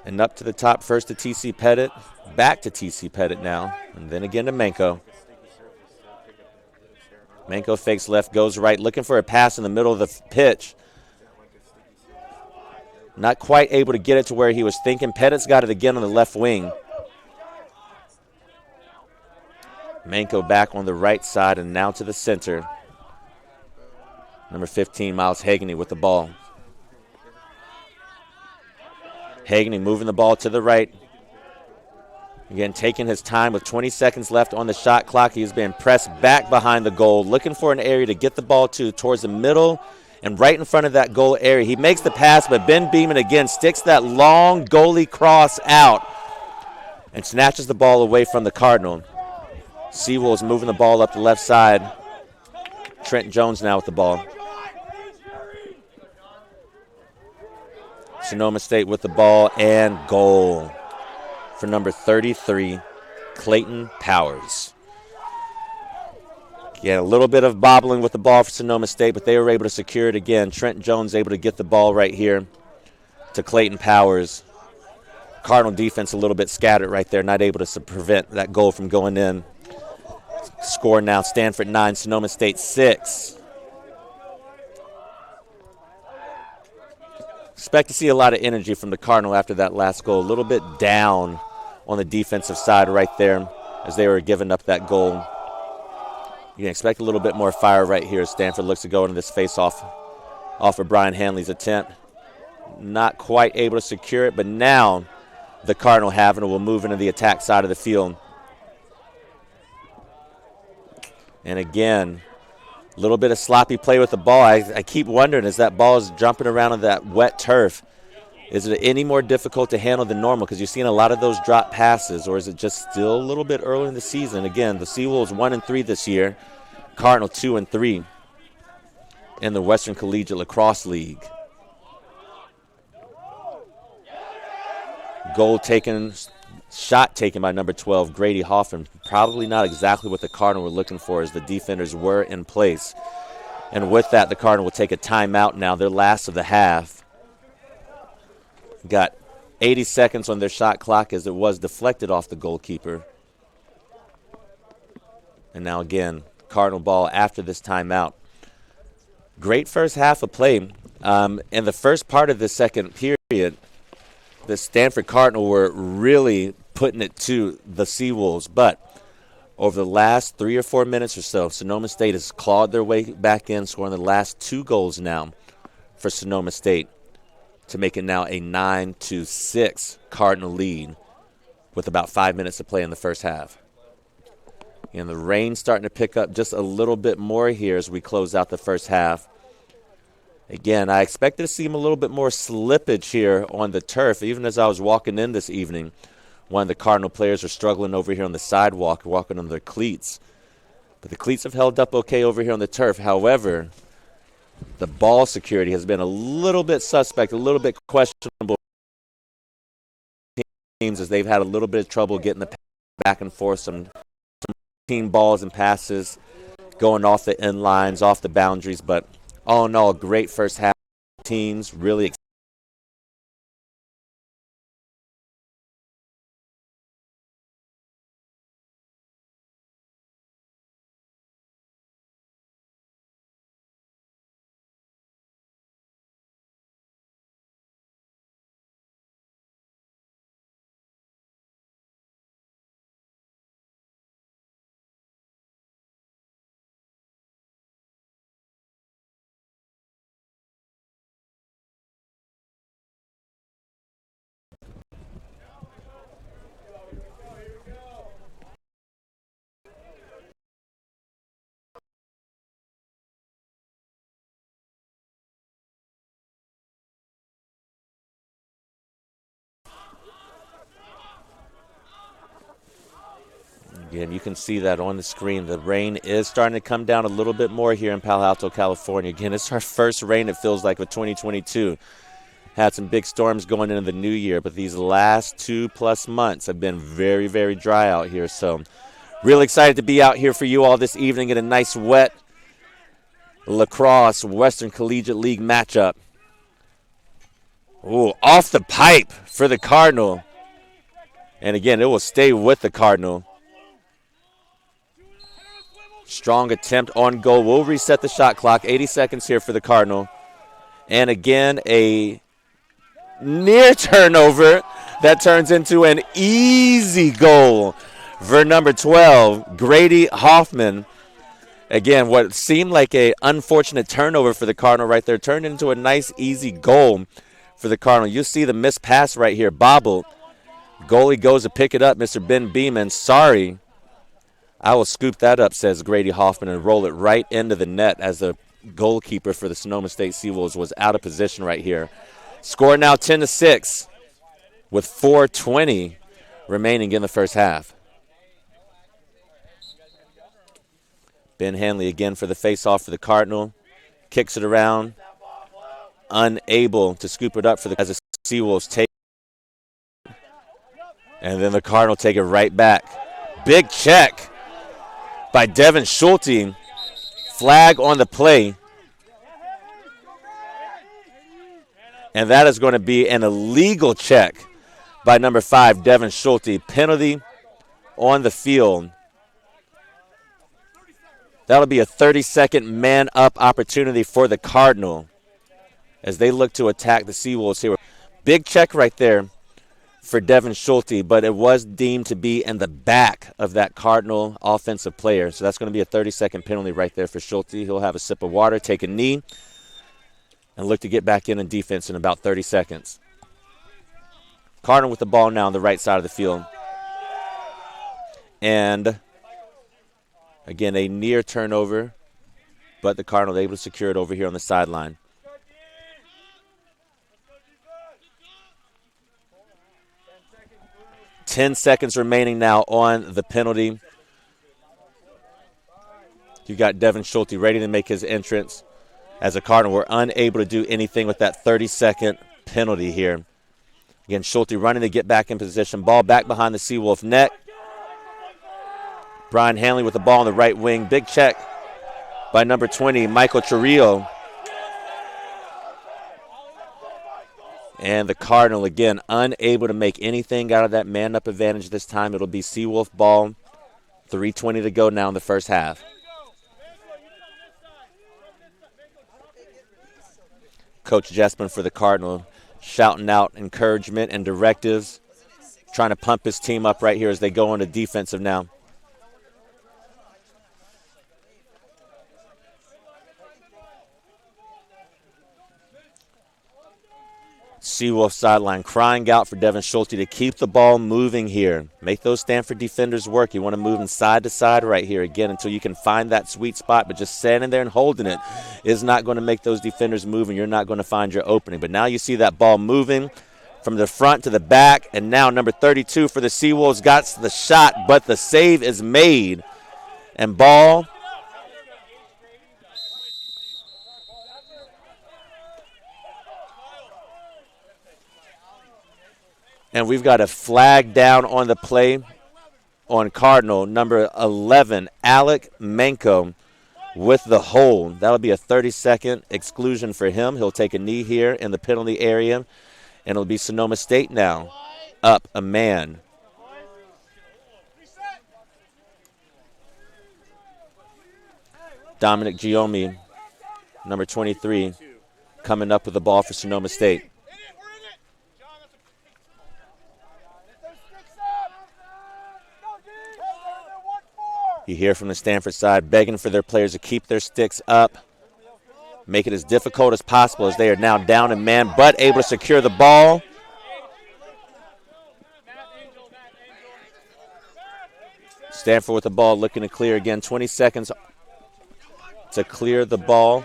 And up to the top first to T.C. Pettit. Back to T.C. Pettit now. And then again to Manko. Manko fakes left, goes right. Looking for a pass in the middle of the pitch. Not quite able to get it to where he was thinking. Pettit's got it again on the left wing. Manko back on the right side and now to the center. Number 15, Miles Hagney with the ball. Hagney moving the ball to the right. Again, taking his time with 20 seconds left on the shot clock. He's been pressed back behind the goal, looking for an area to get the ball to towards the middle and right in front of that goal area. He makes the pass, but Ben Beeman again sticks that long goalie cross out and snatches the ball away from the Cardinal. Sewell is moving the ball up the left side. Trent Jones now with the ball. Sonoma State with the ball and goal for number 33, Clayton Powers. Again, a little bit of bobbling with the ball for Sonoma State, but they were able to secure it again. Trent Jones able to get the ball right here to Clayton Powers. Cardinal defense a little bit scattered right there, not able to prevent that goal from going in. Score now, Stanford 9, Sonoma State 6. Expect to see a lot of energy from the Cardinal after that last goal. A little bit down on the defensive side right there as they were giving up that goal. You can expect a little bit more fire right here as Stanford looks to go into this face-off off of Brian Hanley's attempt. Not quite able to secure it, but now the Cardinal have it and will move into the attack side of the field. And again, a little bit of sloppy play with the ball. I keep wondering, as that ball is jumping around on that wet turf, is it any more difficult to handle than normal? Because you've seen a lot of those drop passes, or is it just still a little bit early in the season? Again, the Seawolves 1-3 this year, Cardinal 2-3 in the Western Collegiate Lacrosse League. Goal taken, shot taken by number 12, Grady Hoffman. Probably not exactly what the Cardinal were looking for, as the defenders were in place. And with that, the Cardinal will take a timeout now, their last of the half. Got 80 seconds on their shot clock as it was deflected off the goalkeeper. And now again, Cardinal ball after this timeout. Great first half of play. In the first part of the second period, the Stanford Cardinal were really putting it to the Seawolves. But over the last 3 or 4 minutes or so, Sonoma State has clawed their way back in, scoring the last 2 goals now for Sonoma State, to make it now a 9-6 Cardinal lead with about 5 minutes to play in the first half. And the rain's starting to pick up just a little bit more here as we close out the first half. Again, I expected to see a little bit more slippage here on the turf. Even as I was walking in this evening, one of the Cardinal players are struggling over here on the sidewalk, walking on their cleats. But the cleats have held up okay over here on the turf. However, the ball security has been a little bit suspect, a little bit questionable teams, as they've had a little bit of trouble getting the back and forth, some team balls and passes going off the end lines, off the boundaries. But all in all, great first half. Teams really Again, you can see that on the screen. The rain is starting to come down a little bit more here in Palo Alto, California. Again, it's our first rain, it feels like, of 2022. Had some big storms going into the new year, but these last 2+ months have been very, very dry out here. So really excited to be out here for you all this evening in a nice, wet Lacrosse Western Collegiate League matchup. Ooh, off the pipe for the Cardinal. And again, it will stay with the Cardinal. Strong attempt on goal. We'll reset the shot clock. 80 seconds here for the Cardinal. And again, a near turnover that turns into an easy goal for number 12, Grady Hoffman. Again, what seemed like an unfortunate turnover for the Cardinal right there turned into a nice, easy goal for the Cardinal. You see the missed pass right here, bobbled. Goalie goes to pick it up, Mr. Ben Beeman. Sorry. I will scoop that up, says Grady Hoffman, and roll it right into the net as the goalkeeper for the Sonoma State Seawolves was out of position right here. Score now 10-6 with 4:20 remaining in the first half. Ben Hanley again for the face-off for the Cardinal. Kicks it around. Unable to scoop it up for as the Seawolves take it. And then the Cardinal take it right back. Big check by Devin Schulte. Flag on the play. And that is going to be an illegal check by number 5, Devin Schulte. Penalty on the field. That'll be a 30-second man-up opportunity for the Cardinal as they look to attack the Seawolves here. Big check right there for Devin Schulte, but it was deemed to be in the back of that Cardinal offensive player. So that's going to be a 30-second penalty right there for Schulte. He'll have a sip of water, take a knee, and look to get back in defense in about 30 seconds. Cardinal with the ball now on the right side of the field. And, again, a near turnover, but the Cardinals able to secure it over here on the sideline. Ten seconds remaining now on the penalty. You got Devin Schulte ready to make his entrance. As a Cardinal, we're unable to do anything with that 30-second penalty here. Again, Schulte running to get back in position. Ball back behind the Seawolf net. Brian Hanley with the ball on the right wing. Big check by number 20, Michael Trujillo. And the Cardinal, again, unable to make anything out of that man-up advantage this time. It'll be Seawolf ball. 3:20 to go now in the first half. Coach Jespen for the Cardinal shouting out encouragement and directives, trying to pump his team up right here as they go on to defensive now. Seawolf sideline crying out for Devin Schulte to keep the ball moving here. Make those Stanford defenders work. You want to move them side to side right here again until you can find that sweet spot, but just standing there and holding it is not going to make those defenders move, and you're not going to find your opening. But now you see that ball moving from the front to the back, and now number 32 for the Seawolves got the shot, but the save is made. And ball and we've got a flag down on the play on Cardinal, number 11, Alec Manko with the hold. That'll be a 30-second exclusion for him. He'll take a knee here in the penalty area, and it'll be Sonoma State now up a man. Dominic Giomi, number 23, coming up with the ball for Sonoma State. You hear from the Stanford side begging for their players to keep their sticks up, make it as difficult as possible as they are now down in man, but able to secure the ball. Stanford with the ball looking to clear again. 20 seconds to clear the ball.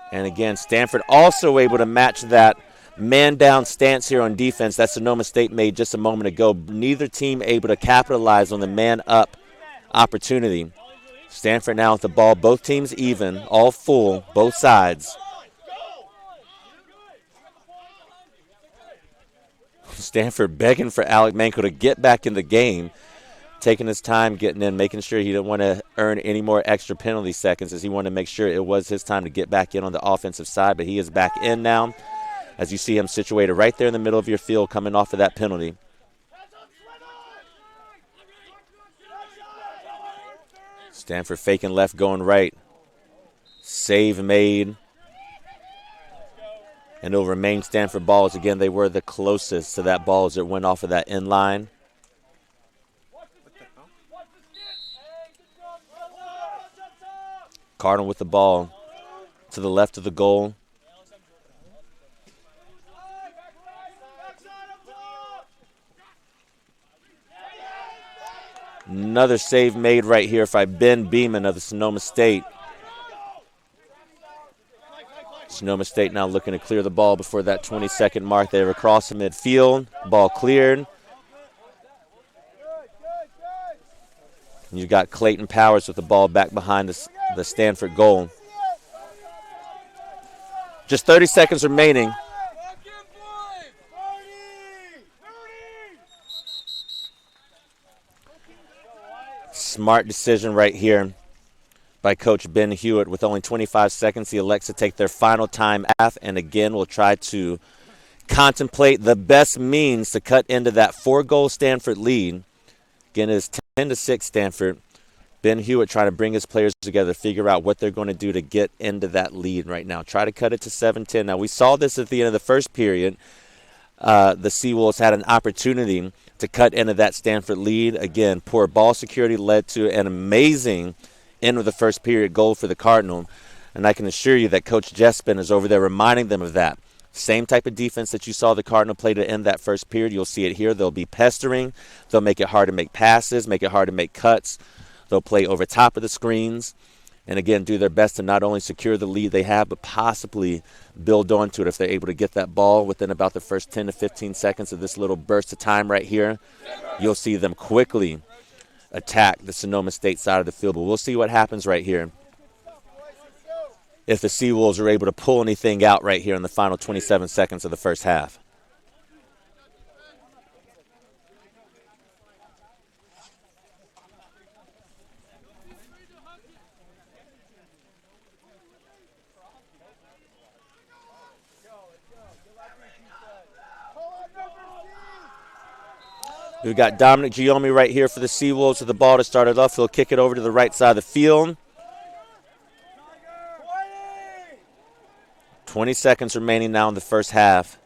And again, Stanford also able to match that man-down stance here on defense that Sonoma State made just a moment ago. Neither team able to capitalize on the man-up opportunity. Stanford now with the ball, both teams even, all full, both sides. Stanford begging for Alec Manko to get back in the game, taking his time getting in, making sure he didn't want to earn any more extra penalty seconds as he wanted to make sure it was his time to get back in on the offensive side. But he is back in now as you see him situated right there in the middle of your field coming off of that penalty. Stanford faking left, going right. Save made. And it'll remain Stanford balls. Again, they were the closest to that ball as it went off of that end line. Cardinal with the ball to the left of the goal. Another save made right here by Ben Beeman of the Sonoma State. Sonoma State now looking to clear the ball before that 20-second mark. They were across the midfield. Ball cleared. And you've got Clayton Powers with the ball back behind the Stanford goal. Just 30 seconds remaining. Smart decision right here by Coach Ben Hewitt. With only 25 seconds, he elects to take their final time off, and again will try to contemplate the best means to cut into that 4-goal Stanford lead. Again, it is 10-6 Stanford. Ben Hewitt trying to bring his players together, figure out what they're going to do to get into that lead right now. Try to cut it to 7-10. Now, we saw this at the end of the first period. The Seawolves had an opportunity to cut into that Stanford lead. Again, poor ball security led to an amazing end of the first period goal for the Cardinal. And I can assure you that Coach Jespin is over there reminding them of that. Same type of defense that you saw the Cardinal play to end that first period. You'll see it here. They'll be pestering. They'll make it hard to make passes, make it hard to make cuts. They'll play over top of the screens. And again, do their best to not only secure the lead they have, but possibly build onto it if they're able to get that ball within about the first 10 to 15 seconds of this little burst of time right here. You'll see them quickly attack the Sonoma State side of the field. But we'll see what happens right here if the Seawolves are able to pull anything out right here in the final 27 seconds of the first half. We've got Dominic Giomi right here for the Seawolves with the ball to start it off. He'll kick it over to the right side of the field. 20 seconds remaining now in the first half.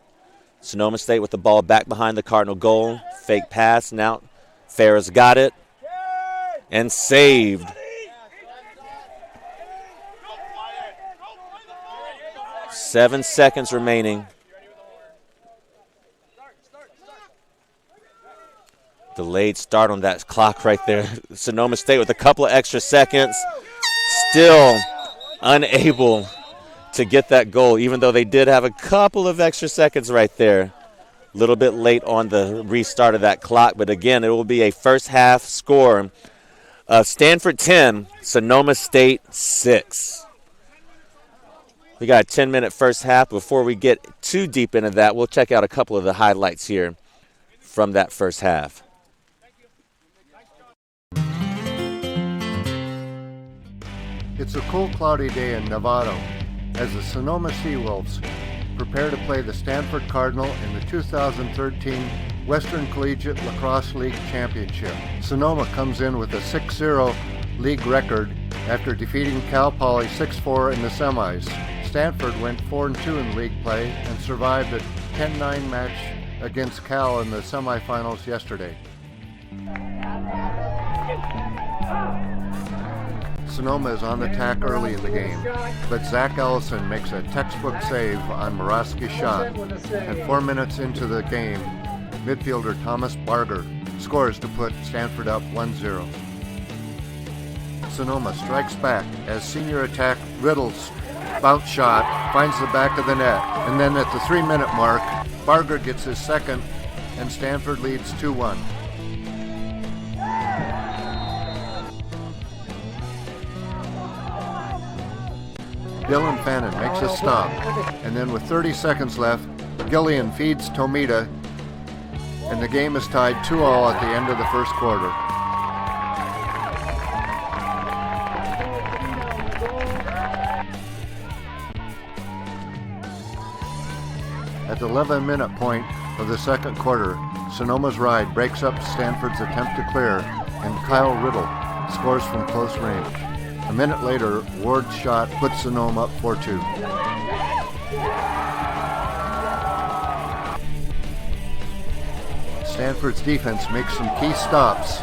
Sonoma State with the ball back behind the Cardinal goal. Fake pass. Now Farris got it and saved. Seven seconds remaining. Delayed start on that clock right there. Sonoma State with a couple of extra seconds. Still unable to get that goal, even though they did have a couple of extra seconds right there. A little bit late on the restart of that clock, but again, it will be a first half score of Stanford 10, Sonoma State 6. We got a 10-minute first half. Before we get too deep into that, we'll check out a couple of the highlights here from that first half. It's a cool, cloudy day in Novato as the Sonoma Seawolves prepare to play the Stanford Cardinal in the 2013 Western Collegiate Lacrosse League Championship. Sonoma comes in with a 6-0 league record after defeating Cal Poly 6-4 in the semis. Stanford went 4-2 in league play and survived a 10-9 match against Cal in the semifinals yesterday. Sonoma is on the attack early in the game, but Zach Ellison makes a textbook save on Moraski's shot, and 4 minutes into the game, midfielder Thomas Barger scores to put Stanford up 1-0. Sonoma strikes back as senior attack Riddle's bounce shot finds the back of the net, and then at the 3-minute mark, Barger gets his second, and Stanford leads 2-1. Dylan Fannin makes a stop, and then with 30 seconds left, Gillian feeds Tomita, and the game is tied 2-2 at the end of the first quarter. At the 11-minute point of the second quarter, Sonoma's ride breaks up Stanford's attempt to clear, and Kyle Riddle scores from close range. A minute later, Ward's shot puts Sonoma up 4-2. Stanford's defense makes some key stops,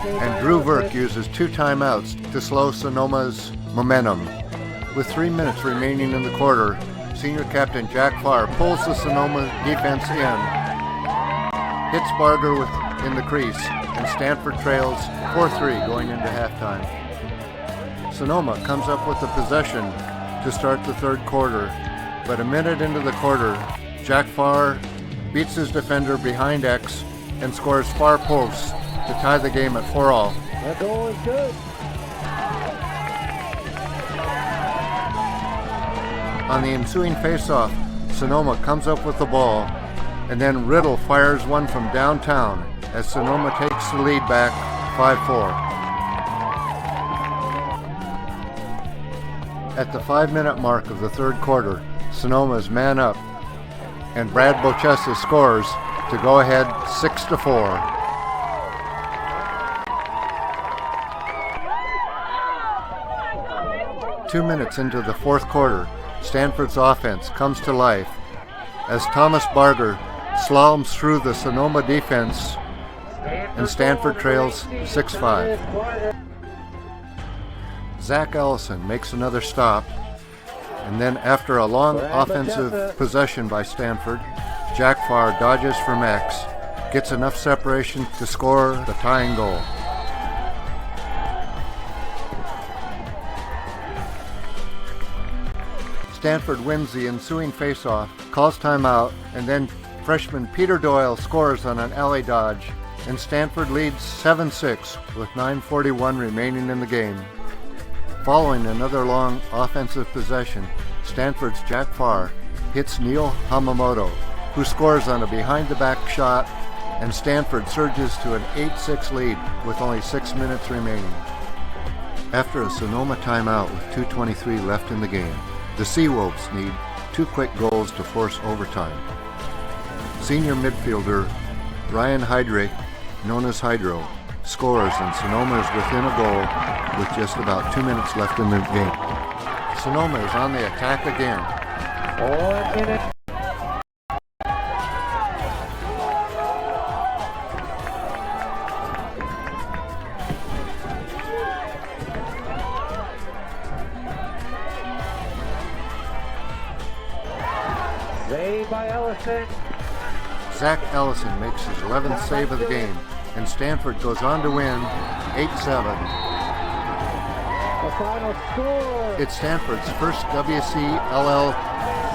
and Drew Verk uses 2 timeouts to slow Sonoma's momentum. With 3 minutes remaining in the quarter, senior captain Jack Farr pulls the Sonoma defense in, hits Barger in the crease, and Stanford trails 4-3 going into halftime. Sonoma comes up with the possession to start the third quarter, but a minute into the quarter, Jack Farr beats his defender behind X and scores far posts to tie the game at 4-4. That goal is good. On the ensuing faceoff, Sonoma comes up with the ball, and then Riddle fires one from downtown as Sonoma takes the lead back 5-4. At the 5-minute mark of the third quarter, Sonoma's man up, and Brad Bochessa scores to go ahead 6-4. 2 minutes into the fourth quarter, Stanford's offense comes to life as Thomas Barger slaloms through the Sonoma defense, and Stanford trails 6-5. Zach Ellison makes another stop, and then after a long offensive possession by Stanford, Jack Farr dodges from X, gets enough separation to score the tying goal. Stanford wins the ensuing faceoff, calls timeout, and then freshman Peter Doyle scores on an alley dodge, and Stanford leads 7-6 with 9:41 remaining in the game. Following another long offensive possession, Stanford's Jack Farr hits Neil Hamamoto, who scores on a behind-the-back shot, and Stanford surges to an 8-6 lead with only 6 minutes remaining. After a Sonoma timeout with 2:23 left in the game, the Seawolves need 2 quick goals to force overtime. Senior midfielder Ryan Heydrich, known as Hydro, scores, and Sonoma is within a goal with just about 2 minutes left in the game. Sonoma is on the attack again. 4 minutes. Save by Ellison. Zach Ellison makes his 11th save of the game, and Stanford goes on to win 8-7. The final score. It's Stanford's first WCLL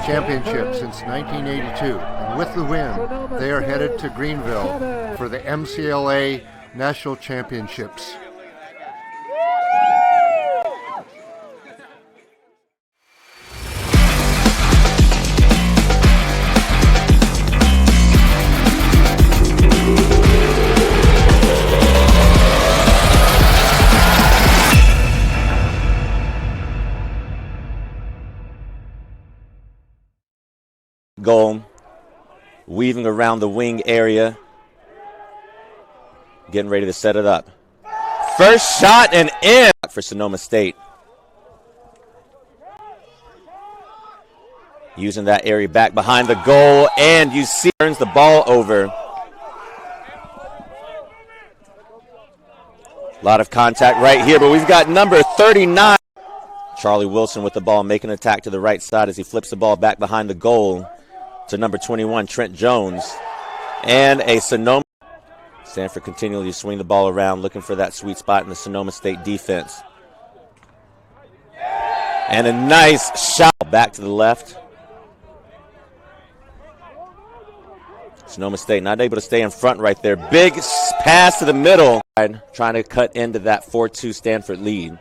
championship since 1982, and with the win, they are headed to Greenville for the MCLA National Championships. Goal, weaving around the wing area, getting ready to set it up. First shot and in for Sonoma State. Using that area back behind the goal, and you see turns the ball over. A lot of contact right here, but we've got number 39. Charlie Wilson with the ball, making an attack to the right side as he flips the ball back behind the goal to number 21, Trent Jones. And a Sonoma. Stanford continually to swing the ball around, looking for that sweet spot in the Sonoma State defense. And a nice shot back to the left. Sonoma State not able to stay in front right there. Big pass to the middle. Trying to cut into that 4-2 Stanford lead.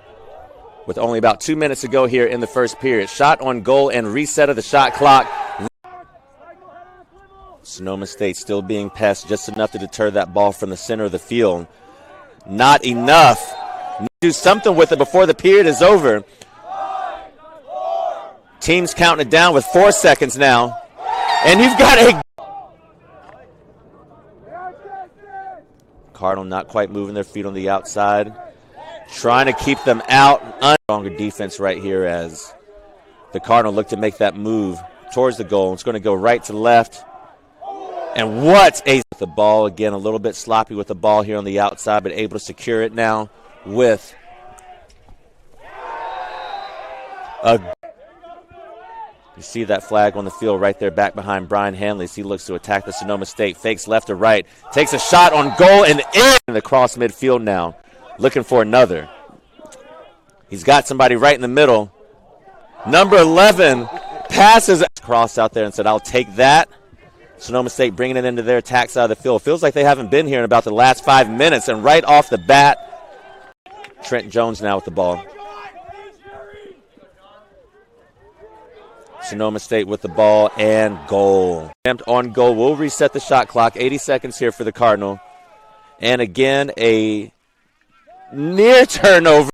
With only about 2 minutes to go here in the first period. Shot on goal and reset of the shot clock. Sonoma State still being passed just enough to deter that ball from the center of the field. Not enough. Do something with it before the period is over. Teams counting it down with 4 seconds now. And you've got a Cardinal not quite moving their feet on the outside. Trying to keep them out. Stronger defense right here as the Cardinal look to make that move towards the goal. It's going to go right to left. And what a the ball again, a little bit sloppy with the ball here on the outside, but able to secure it now with a. You see that flag on the field right there back behind Brian Hanley as he looks to attack the Sonoma State. Fakes left to right. Takes a shot on goal and in the cross midfield now. Looking for another. He's got somebody right in the middle. Number 11 passes cross out there and said, I'll take that. Sonoma State bringing it into their attack side of the field. Feels like they haven't been here in about the last 5 minutes. And right off the bat, Trent Jones now with the ball. Sonoma State with the ball and goal. Attempt on goal will reset the shot clock. 80 seconds here for the Cardinal. And again, a near turnover.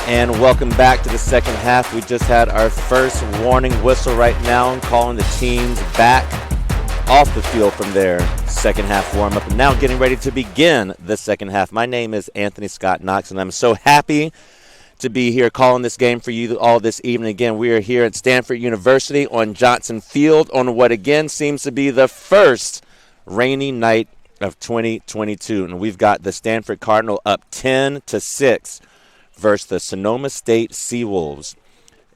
And welcome back to the second half. We just had our first warning whistle right now, calling the teams back off the field from their second half warm-up. And now getting ready to begin the second half. My name is Anthony Scott Knox, and I'm so happy to be here calling this game for you all this evening. Again, we are here at Stanford University on Johnson Field on what again seems to be the first rainy night of 2022. And we've got the Stanford Cardinal up 10-6 versus the Sonoma State Seawolves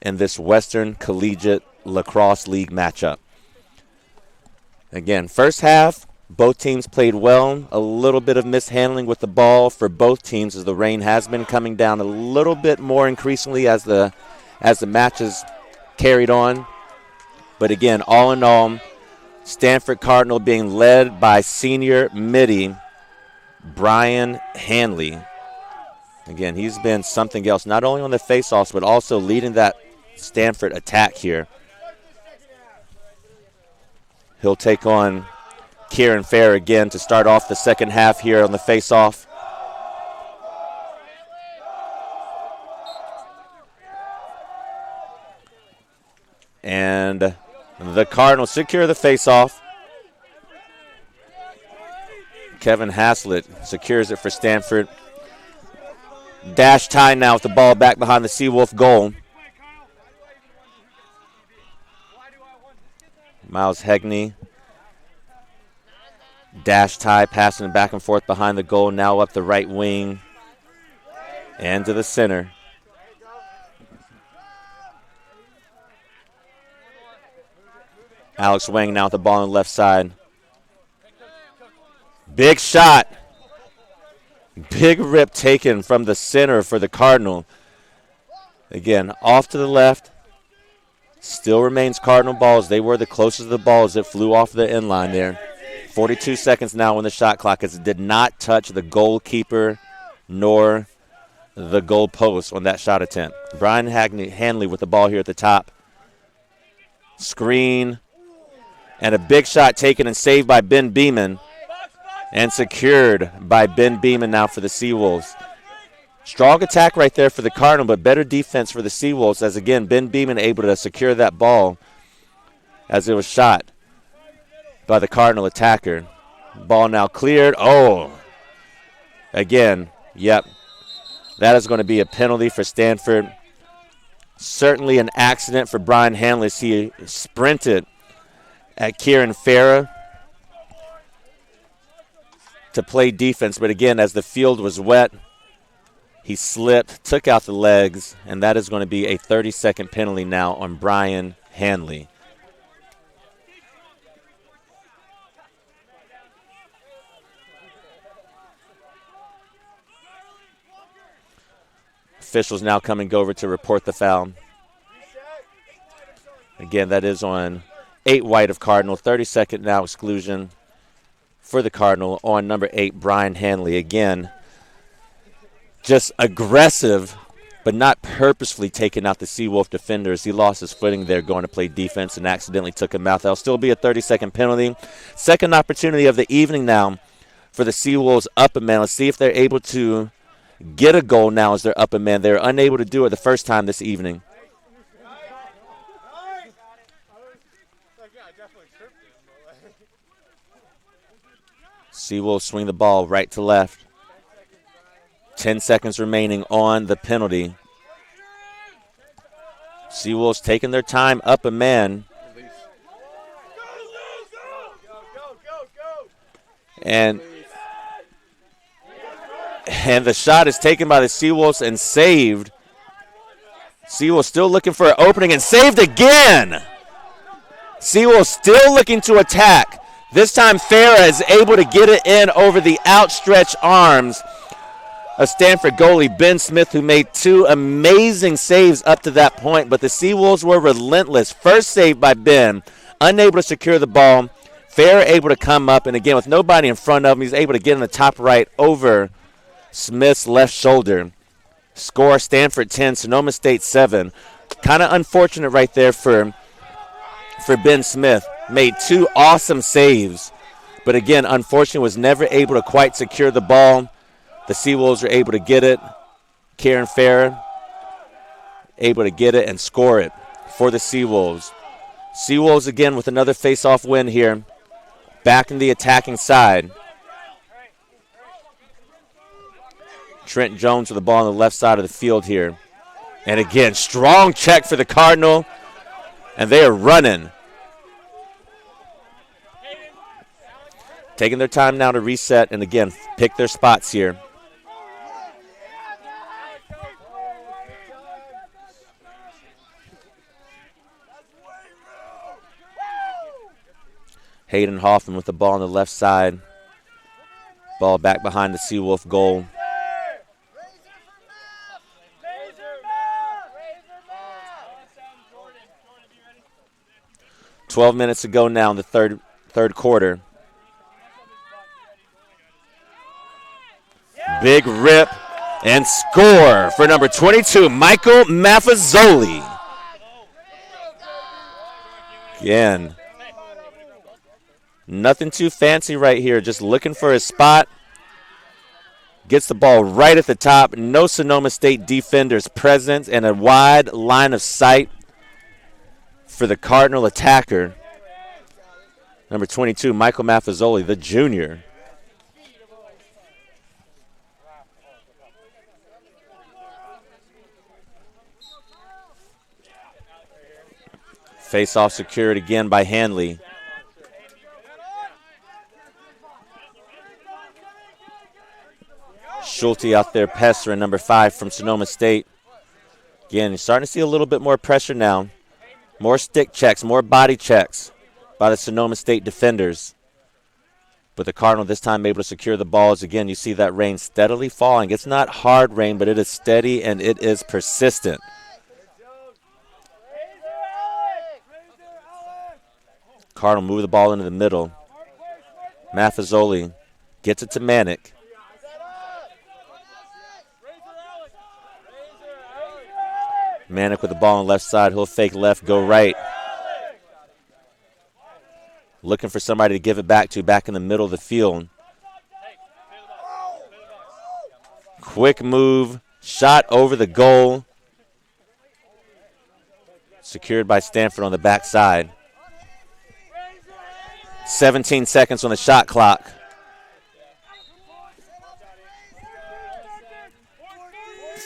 in this Western Collegiate Lacrosse League matchup. Again, first half, both teams played well. A little bit of mishandling with the ball for both teams as the rain has been coming down a little bit more increasingly as the matches carried on. But again, all in all, Stanford Cardinal being led by senior midi Brian Hanley. Again, he's been something else, not only on the faceoffs, but also leading that Stanford attack here. He'll take on Kieran Fair again to start off the second half here on the faceoff. And the Cardinals secure the faceoff. Kevin Haslett secures it for Stanford. Dash tie now with the ball back behind the Seawolf goal. Miles Hegney. Dash tie, passing it back and forth behind the goal, now up the right wing and to the center. Alex Wang now with the ball on the left side. Big shot. Big rip taken from the center for the Cardinal. Again, off to the left. Still remains Cardinal balls. They were the closest of the balls that flew off the end line there. 42 seconds now on the shot clock as it did not touch the goalkeeper nor the goal post on that shot attempt. Brian Hanley with the ball here at the top. Screen. And a big shot taken and saved by Ben Beeman. And secured by Ben Beeman now for the Seawolves. Strong attack right there for the Cardinal, but better defense for the Seawolves as, again, Ben Beeman able to secure that ball as it was shot by the Cardinal attacker. Ball now cleared. Oh, again, yep. That is going to be a penalty for Stanford. Certainly an accident for Brian Hanley as he sprinted at Kieran Farah to play defense. But again, as the field was wet, he slipped, took out the legs, and that is going to be a 30-second penalty now on Brian Hanley. Officials now coming over to report the foul. Again, that is on 8 white of Cardinal. 30-second now exclusion for the Cardinal on number 8, Brian Hanley. Again, just aggressive, but not purposefully taking out the Seawolf defenders. He lost his footing there going to play defense and accidentally took him out. That'll still be a 30-second penalty. Second opportunity of the evening now for the Seawolves upper man. Let's see if they're able to get a goal now as their upper man. They were unable to do it the first time this evening. Seawolves swing the ball right to left. 10 seconds remaining on the penalty. Seawolves taking their time up a man. And the shot is taken by the Seawolves and saved. Seawolves still looking for an opening and saved again. Seawolves still looking to attack. This time Farah is able to get it in over the outstretched arms of Stanford goalie Ben Smith, who made 2 amazing saves up to that point, but the Seawolves were relentless. First save by Ben, unable to secure the ball. Farah able to come up, and again, with nobody in front of him, he's able to get in the top right over Smith's left shoulder. Score Stanford 10, Sonoma State 7. Kind of unfortunate right there for Ben Smith. Made 2 awesome saves, but again, unfortunately, was never able to quite secure the ball. The Seawolves were able to get it. Kieran Farah able to get it and score it for the Seawolves. Seawolves again with another face-off win here. Back in the attacking side. Trent Jones with the ball on the left side of the field here. And again, strong check for the Cardinal. And they are running. Taking their time now to reset and again pick their spots here. Hayden Hoffman with the ball on the left side. Ball back behind the Seawolf goal. "12 minutes to go now in the third quarter. Big rip and score for number 22, Michael Maffezoli. Again, nothing too fancy right here, just looking for his spot. Gets the ball right at the top. No Sonoma State defenders present and a wide line of sight for the Cardinal attacker. Number 22, Michael Maffezoli, the junior. Face-off secured again by Hanley. Schulte out there pestering number 5 from Sonoma State. Again, you're starting to see a little bit more pressure now. More stick checks, more body checks by the Sonoma State defenders. But the Cardinal this time able to secure the balls. Again, you see that rain steadily falling. It's not hard rain, but it is steady and it is persistent. Cardinal move the ball into the middle. Maffezoli gets it to Manick. Manick with the ball on the left side. He'll fake left, go right. Looking for somebody to give it back to, back in the middle of the field. Quick move, shot over the goal. Secured by Stanford on the backside. 17 seconds on the shot clock.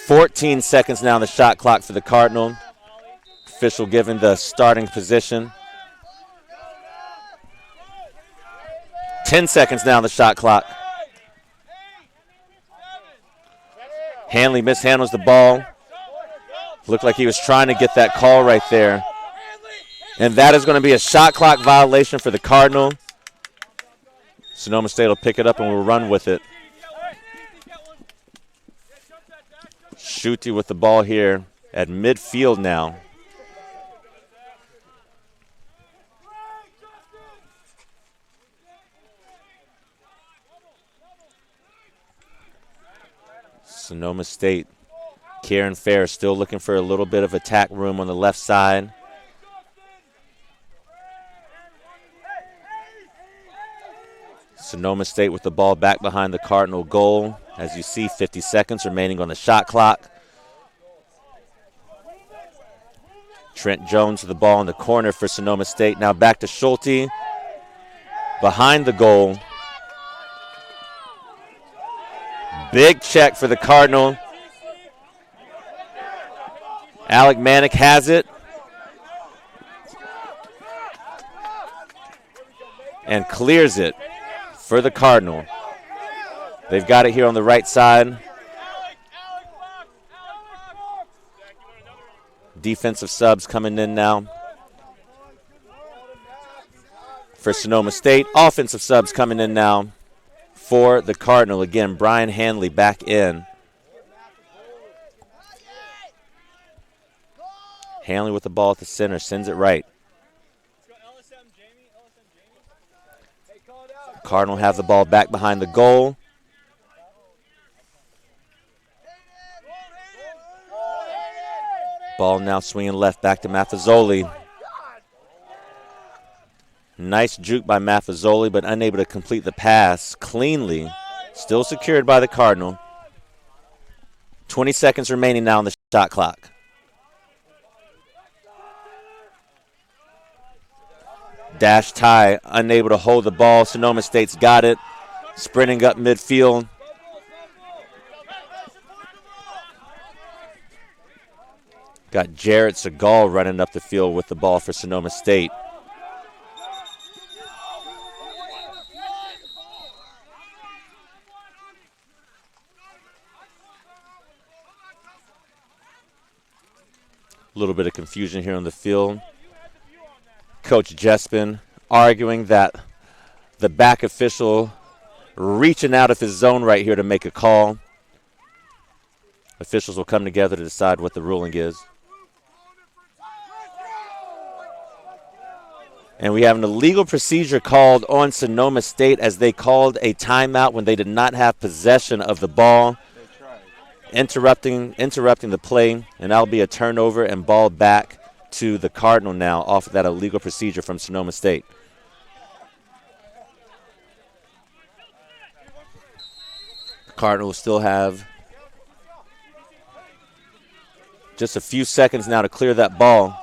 "14 seconds now on the shot clock for the Cardinal. Official given the starting position. 10 seconds now on the shot clock. Hanley mishandles the ball. Looked like he was trying to get that call right there. And that is going to be a shot clock violation for the Cardinal. Sonoma State will pick it up and will run with it. Schutte with the ball here at midfield now. Sonoma State, Kieran Fair still looking for a little bit of attack room on the left side. Sonoma State with the ball back behind the Cardinal goal. As you see, 50 seconds remaining on the shot clock. Trent Jones with the ball in the corner for Sonoma State. Now back to Schulte. Behind the goal. Big check for the Cardinal. Alec Manick has it. And clears it for the Cardinal. They've got it here on the right side. Defensive subs coming in now for Sonoma State. Offensive subs coming in now for the Cardinal. Again, Brian Hanley back in. Hanley with the ball at the center, sends it right. Cardinal have the ball back behind the goal. Ball now swinging left back to Maffezoli. Nice juke by Maffezoli, but unable to complete the pass cleanly. Still secured by the Cardinal. 20 seconds remaining now on the shot clock. Dash tie, unable to hold the ball. Sonoma State's got it. Sprinting up midfield. Got Jarrett Segal running up the field with the ball for Sonoma State. A little bit of confusion here on the field. Coach Jespin arguing that the back official reaching out of his zone right here to make a call. Officials will come together to decide what the ruling is. And we have an illegal procedure called on Sonoma State as they called a timeout when they did not have possession of the ball. Interrupting the play, and that'll be a turnover and ball back to the Cardinal now off of that illegal procedure from Sonoma State. Cardinals still have just a few seconds now to clear that ball.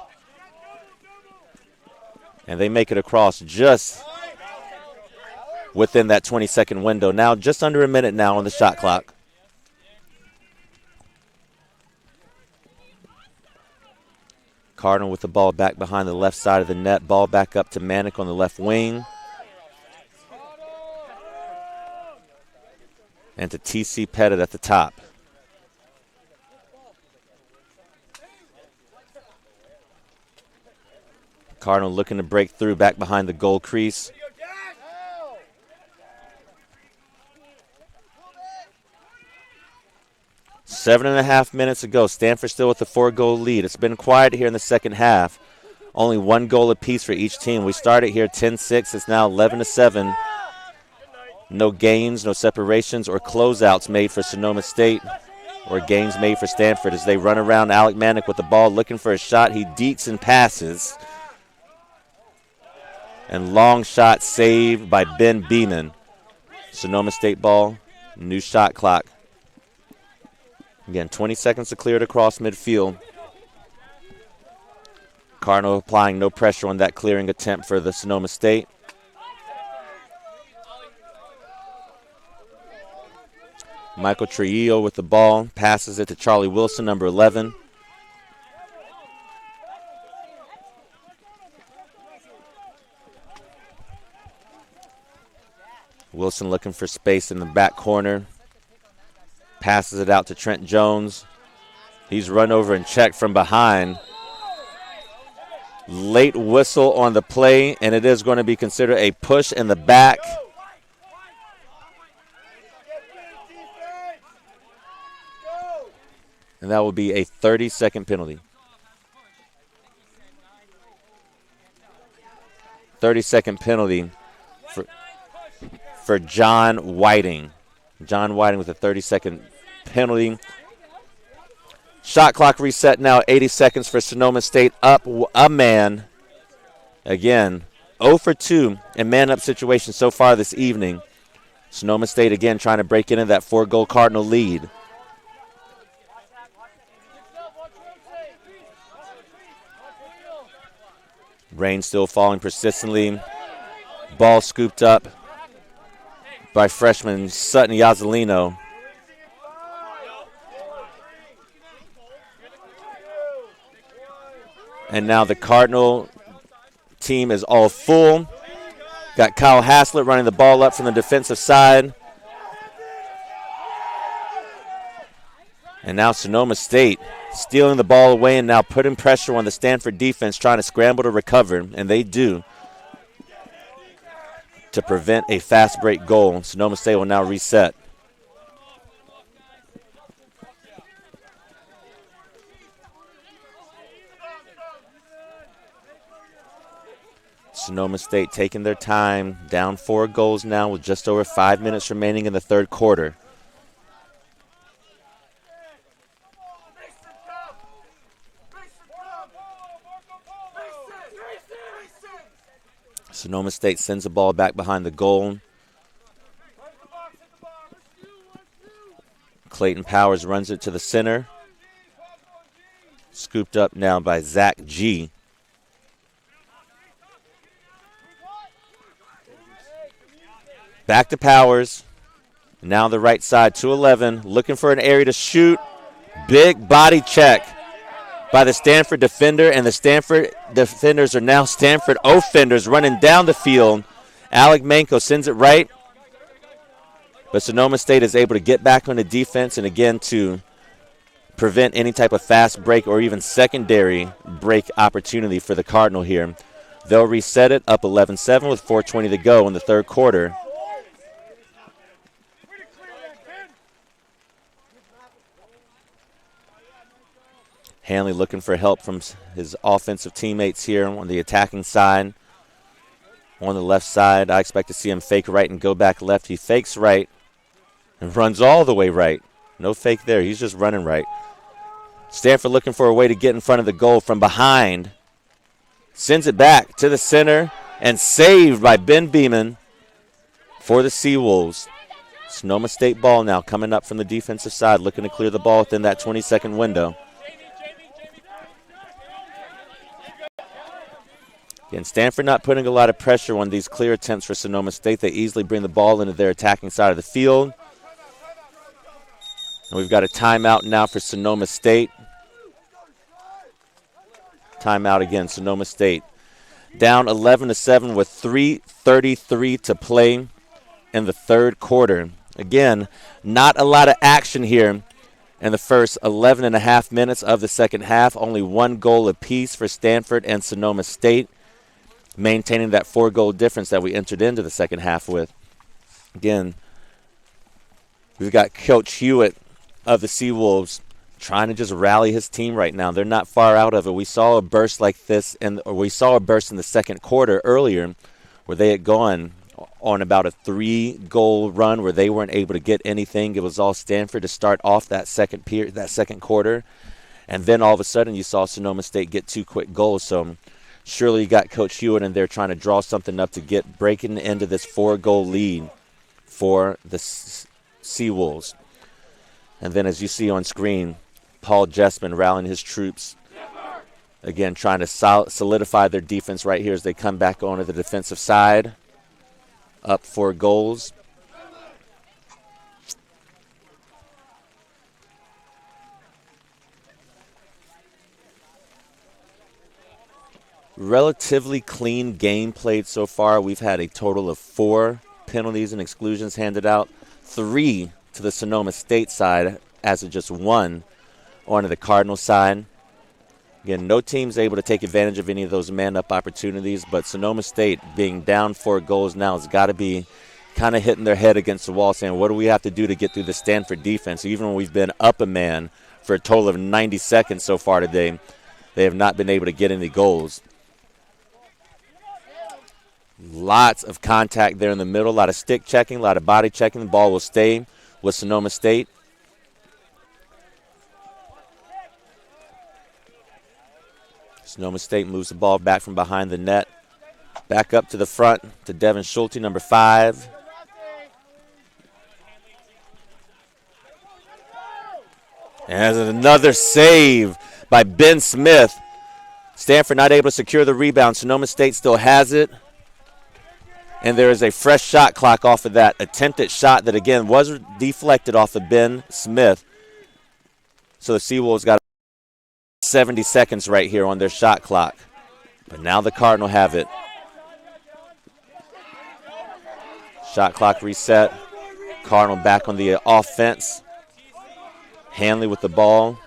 And they make it across just within that 20-second window. Now just under a minute now on the shot clock. Cardinal with the ball back behind the left side of the net. Ball back up to Manick on the left wing. And to T.C. Pettit at the top. Cardinal looking to break through back behind the goal crease. Seven and a half minutes ago. Stanford still with a 4-goal lead. It's been quiet here in the second half. Only 1 goal apiece for each team. We started here 10-6. It's now 11-7. No gains, no separations or closeouts made for Sonoma State or gains made for Stanford as they run around Alec Manick with the ball looking for a shot. He deeks and passes. And long shot saved by Ben Beeman. Sonoma State ball, new shot clock. Again, 20 seconds to clear it across midfield. Cardinal applying no pressure on that clearing attempt for the Sonoma State. Michael Trujillo with the ball, passes it to Charlie Wilson, number 11. Wilson looking for space in the back corner. Passes it out to Trent Jones. He's run over and checked from behind. Late whistle on the play, and it is going to be considered a push in the back. And that will be a 30-second penalty. 30-second penalty for John Whiting. John Whiting with a 30-second penalty. Shot clock reset now, 80 seconds for Sonoma State. Up a man. Again, 0 for 2 in man-up situation so far this evening. Sonoma State again trying to break into that 4-goal Cardinal lead. Rain still falling persistently. Ball scooped up by freshman Sutton Yazzolino. And now the Cardinal team is all full. Got Kyle Haslett running the ball up from the defensive side. And now Sonoma State stealing the ball away and now putting pressure on the Stanford defense, trying to scramble to recover, and they do, to prevent a fast break goal. Sonoma State will now reset. Sonoma State taking their time, down 4 goals now with just over 5 minutes remaining in the third quarter. Sonoma State sends the ball back behind the goal. Clayton Powers runs it to the center. Scooped up now by Zach G. Back to Powers. Now the right side, 211, looking for an area to shoot. Big body check by the Stanford defender, and the Stanford defenders are now Stanford offenders running down the field. Alec Manko sends it right, but Sonoma State is able to get back on the defense and again to prevent any type of fast break or even secondary break opportunity for the Cardinal here. They'll reset it up 11-7 with 4:20 to go in the third quarter. Hanley looking for help from his offensive teammates here on the attacking side. On the left side, I expect to see him fake right and go back left. He fakes right and runs all the way right. No fake there. He's just running right. Stanford looking for a way to get in front of the goal from behind. Sends it back to the center and saved by Ben Beeman for the Seawolves. Sonoma State ball now coming up from the defensive side, looking to clear the ball within that 20-second window. Again, Stanford not putting a lot of pressure on these clear attempts for Sonoma State. They easily bring the ball into their attacking side of the field. And we've got a timeout now for Sonoma State. Timeout again, Sonoma State. Down 11-7 with 3:33 to play in the third quarter. Again, not a lot of action here in the first 11 and a half minutes of the second half. Only one goal apiece for Stanford and Sonoma State, maintaining that 4-goal difference that we entered into the second half with. Again, we've got Coach Hewitt of the Seawolves trying to just rally his team right now. They're not far out of it. We saw a burst like this, we saw a burst in the second quarter earlier where they had gone on about a 3-goal run where they weren't able to get anything. It was all Stanford to start off that second period, that second quarter. And then all of a sudden you saw Sonoma State get 2 quick goals. So surely you got Coach Hewitt in there trying to draw something up to get breaking into this 4-goal lead for the Seawolves. And then as you see on screen, Paul Jessman rallying his troops. Again, trying to solidify their defense right here as they come back onto the defensive side. Up 4 goals. Relatively clean game played so far. We've had a total of 4 penalties and exclusions handed out. 3 to the Sonoma State side, as of just 1 onto the Cardinal side. Again, no team's able to take advantage of any of those man-up opportunities, but Sonoma State being down 4 goals now has got to be kind of hitting their head against the wall saying, what do we have to do to get through the Stanford defense? Even when we've been up a man for a total of 90 seconds so far today, they have not been able to get any goals. Lots of contact there in the middle, a lot of stick checking, a lot of body checking. The ball will stay with Sonoma State. Sonoma State moves the ball back from behind the net. Back up to the front to Devin Schulte, number 5. And another save by Ben Smith. Stanford not able to secure the rebound. Sonoma State still has it. And there is a fresh shot clock off of that attempted shot that, again, was deflected off of Ben Smith. So the Seawolves got 70 seconds right here on their shot clock. But now the Cardinal have it. Shot clock reset. Cardinal back on the offense. Hanley with the ball.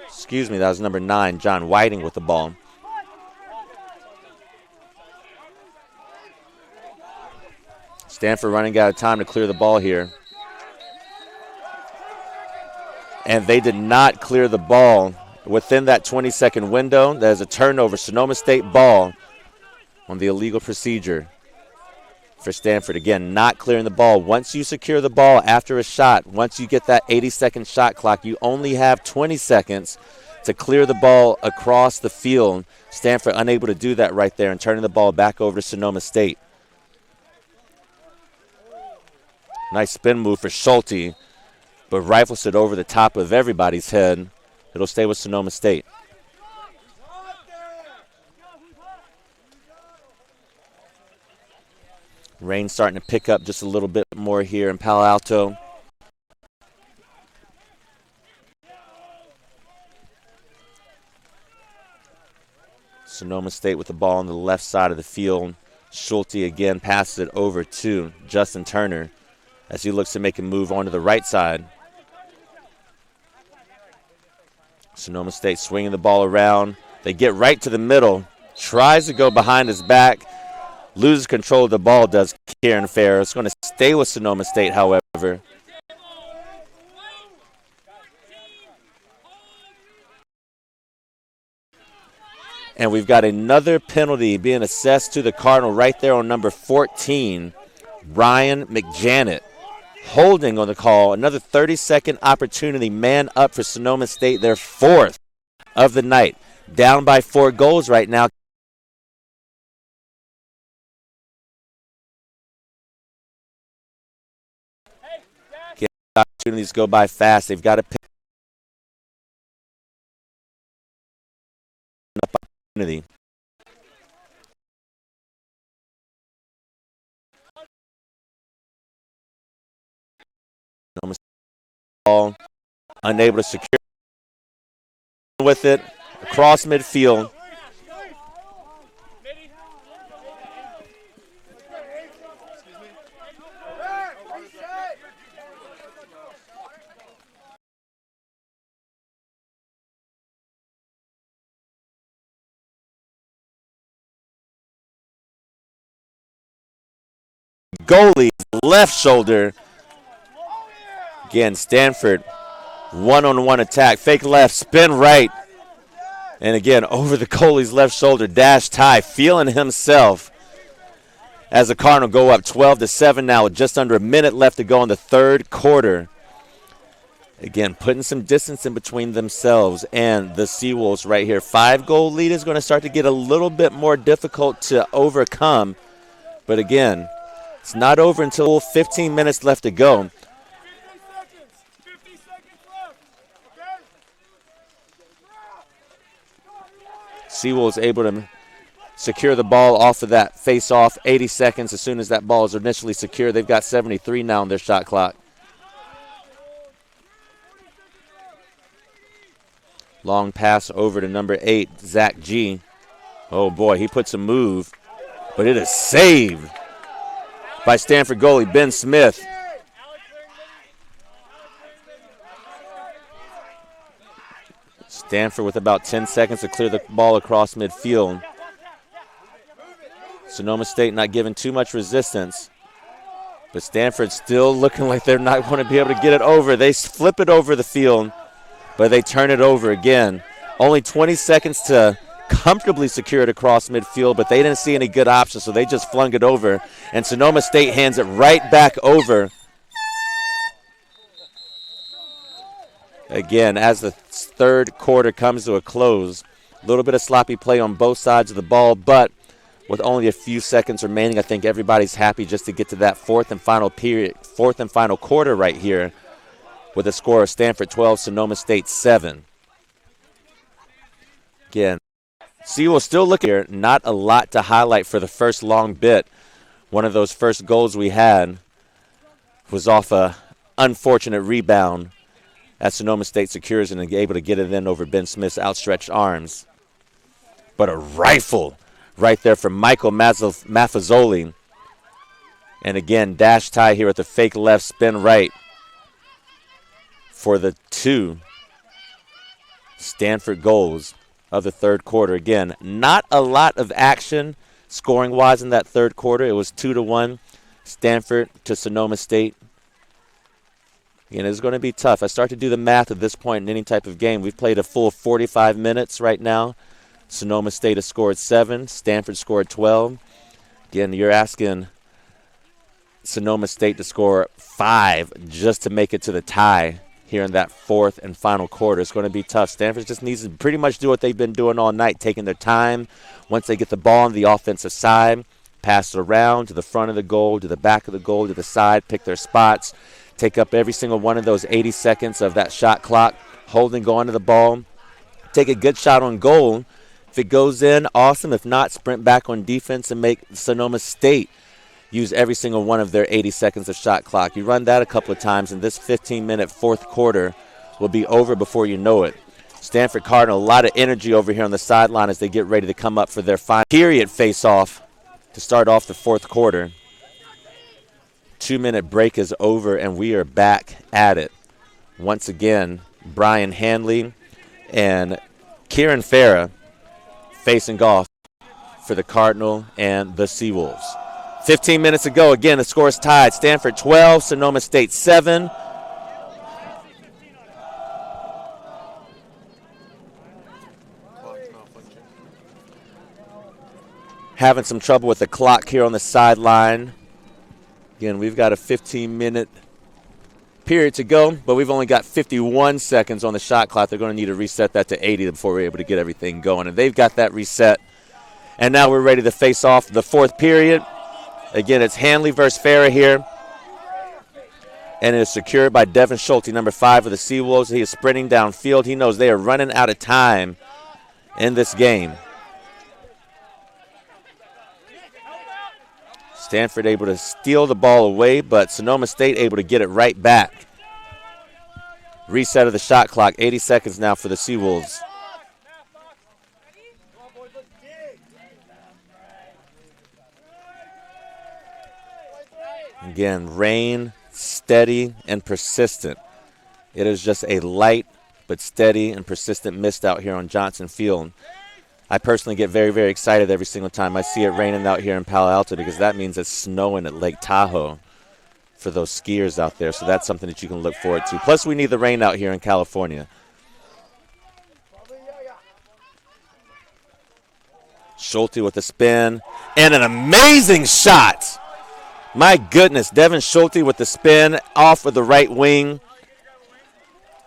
Excuse me, that was number 9, John Whiting with the ball. Stanford running out of time to clear the ball here. And they did not clear the ball within that 20-second window. There's a turnover. Sonoma State ball on the illegal procedure for Stanford. Again, not clearing the ball. Once you secure the ball after a shot, once you get that 80-second shot clock, you only have 20 seconds to clear the ball across the field. Stanford unable to do that right there and turning the ball back over to Sonoma State. Nice spin move for Schulte, but rifles it over the top of everybody's head. It'll stay with Sonoma State. Rain starting to pick up just a little bit more here in Palo Alto. Sonoma State with the ball on the left side of the field. Schulte again passes it over to Justin Turner as he looks to make a move onto the right side. Sonoma State swinging the ball around. They get right to the middle. Tries to go behind his back. Loses control of the ball, does Kieran Fair. It's going to stay with Sonoma State, however. And we've got another penalty being assessed to the Cardinal right there on number 14, Ryan McJanet. Holding on the call. Another 30-second opportunity. Man up for Sonoma State, their fourth of the night. Down by 4 goals right now. Opportunities go by fast. They've got to pick up opportunity. Ball unable to secure with it across midfield. Goalie, left shoulder. Again, Stanford, one-on-one attack. Fake left, spin right. And again, over the goalie's left shoulder, dash tie, feeling himself as the Cardinal go up 12-7 now with just under a minute left to go in the third quarter. Again, putting some distance in between themselves and the Seawolves right here. 5-goal lead is going to start to get a little bit more difficult to overcome. But again, it's not over until 15 minutes left to go. Seawolves able to secure the ball off of that face-off. 80 seconds as soon as that ball is initially secured. They've got 73 now on their shot clock. Long pass over to number 8, Zach G. Oh, boy, he puts a move, but it is saved by Stanford goalie Ben Smith. Stanford with about 10 seconds to clear the ball across midfield. Sonoma State not giving too much resistance, but Stanford still looking like they're not going to be able to get it over. They flip it over the field, but they turn it over again. Only 20 seconds to comfortably secure it across midfield, but they didn't see any good options, so they just flung it over, and Sonoma State hands it right back over. Again, as the third quarter comes to a close, a little bit of sloppy play on both sides of the ball, but with only a few seconds remaining, I think everybody's happy just to get to that fourth and final quarter right here with a score of Stanford 12, Sonoma State 7. Again, Seawolves still looking here. Not a lot to highlight for the first long bit. One of those first goals we had was off a unfortunate rebound as Sonoma State secures and able to get it in over Ben Smith's outstretched arms. But a rifle right there from Michael Maffezoli. And again, dash tie here with the fake left, spin right for the 2 Stanford goals of the third quarter. Again, not a lot of action scoring-wise in that third quarter. It was 2-1, Stanford to Sonoma State. Again, it's going to be tough. I start to do the math at this point in any type of game. We've played a full 45 minutes right now. Sonoma State has scored 7. Stanford scored 12. Again, you're asking Sonoma State to score 5 just to make it to the tie here in that fourth and final quarter. It's going to be tough. Stanford just needs to pretty much do what they've been doing all night, taking their time. Once they get the ball on the offensive side, pass it around to the front of the goal, to the back of the goal, to the side, pick their spots, take up every single one of those 80 seconds of that shot clock, hold and go onto the ball, take a good shot on goal. If it goes in, awesome. If not, sprint back on defense and make Sonoma State use every single one of their 80 seconds of shot clock. You run that a couple of times, and this 15-minute fourth quarter will be over before you know it. Stanford Cardinal, a lot of energy over here on the sideline as they get ready to come up for their final period face-off to start off the fourth quarter. 2-minute break is over, and we are back at it. Once again, Brian Hanley and Kieran Farah facing off for the Cardinal and the Seawolves. 15 minutes ago, again, the score is tied. Stanford 12, Sonoma State 7. Having some trouble with the clock here on the sideline. Again, we've got a 15-minute period to go, but we've only got 51 seconds on the shot clock. They're going to need to reset that to 80 before we're able to get everything going. And they've got that reset. And now we're ready to face off the fourth period. Again, it's Hanley versus Farah here. And it is secured by Devin Schulte, number 5 of the Seawolves. He is sprinting downfield. He knows they are running out of time in this game. Stanford able to steal the ball away, but Sonoma State able to get it right back. Reset of the shot clock, 80 seconds now for the Seawolves. Again, rain, steady, and persistent. It is just a light but steady and persistent mist out here on Johnson Field. I personally get very, very excited every single time I see it raining out here in Palo Alto because that means it's snowing at Lake Tahoe for those skiers out there. So that's something that you can look forward to. Plus, we need the rain out here in California. Schulte with a spin and an amazing shot. My goodness, Devin Schulte with the spin off of the right wing.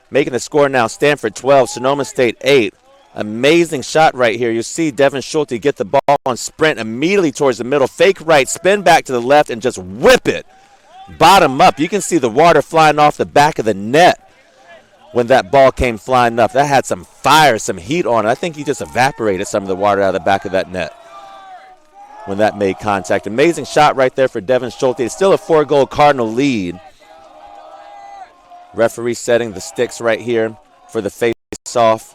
Making the score now, Stanford 12, Sonoma State 8. Amazing shot right here. You see Devin Schulte get the ball and sprint immediately towards the middle. Fake right, spin back to the left, and just whip it. Bottom up. You can see the water flying off the back of the net when that ball came flying up. That had some fire, some heat on it. I think he just evaporated some of the water out of the back of that net when that made contact. Amazing shot right there for Devin Schulte. It's still a 4-goal Cardinal lead. Referee setting the sticks right here for the face-off.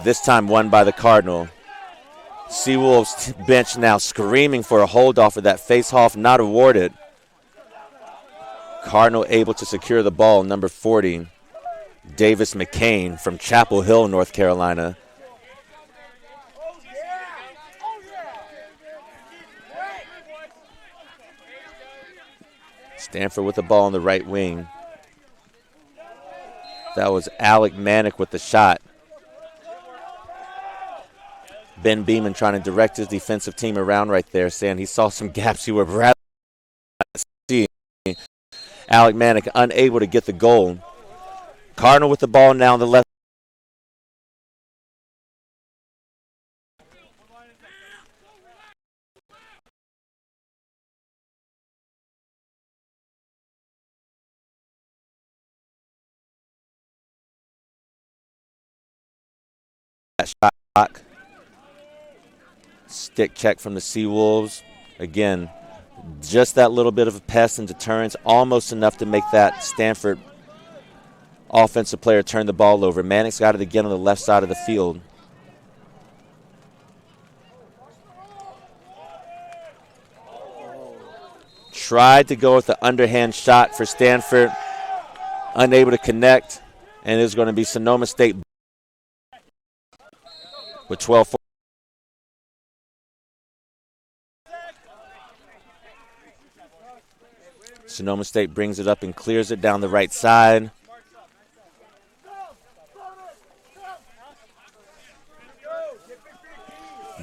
This time won by the Cardinal. Seawolves bench now screaming for a hold off of that face-off, not awarded. Cardinal able to secure the ball, number 40, Davis McCain from Chapel Hill, North Carolina. Stanford with the ball on the right wing. That was Alec Manick with the shot. Ben Beeman trying to direct his defensive team around right there, saying he saw some gaps he would rather see. Alec Manick unable to get the goal. Cardinal with the ball now on the left. Shot. Stick check from the Seawolves. Again, just that little bit of a pest and deterrence, almost enough to make that Stanford offensive player turn the ball over. Manick's got it again on the left side of the field. Tried to go with the underhand shot for Stanford. Unable to connect. And it is going to be Sonoma State with 12-4. Sonoma State brings it up and clears it down the right side.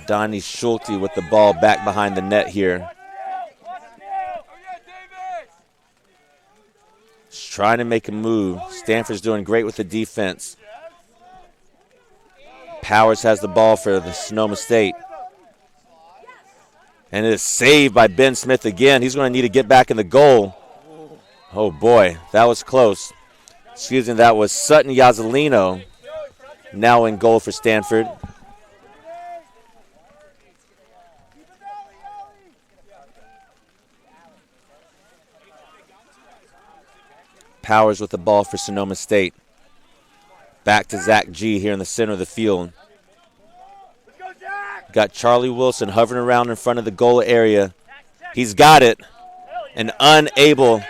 Donnie Schulte with the ball back behind the net here. Just trying to make a move. Stanford's doing great with the defense. Powers has the ball for the Sonoma State. And it is saved by Ben Smith again. He's going to need to get back in the goal. Oh, boy, that was close. Excuse me, that was Sutton Yazzolino now in goal for Stanford. Powers with the ball for Sonoma State. Back to Zach G here in the center of the field. Got Charlie Wilson hovering around in front of the goal area. He's got it and unable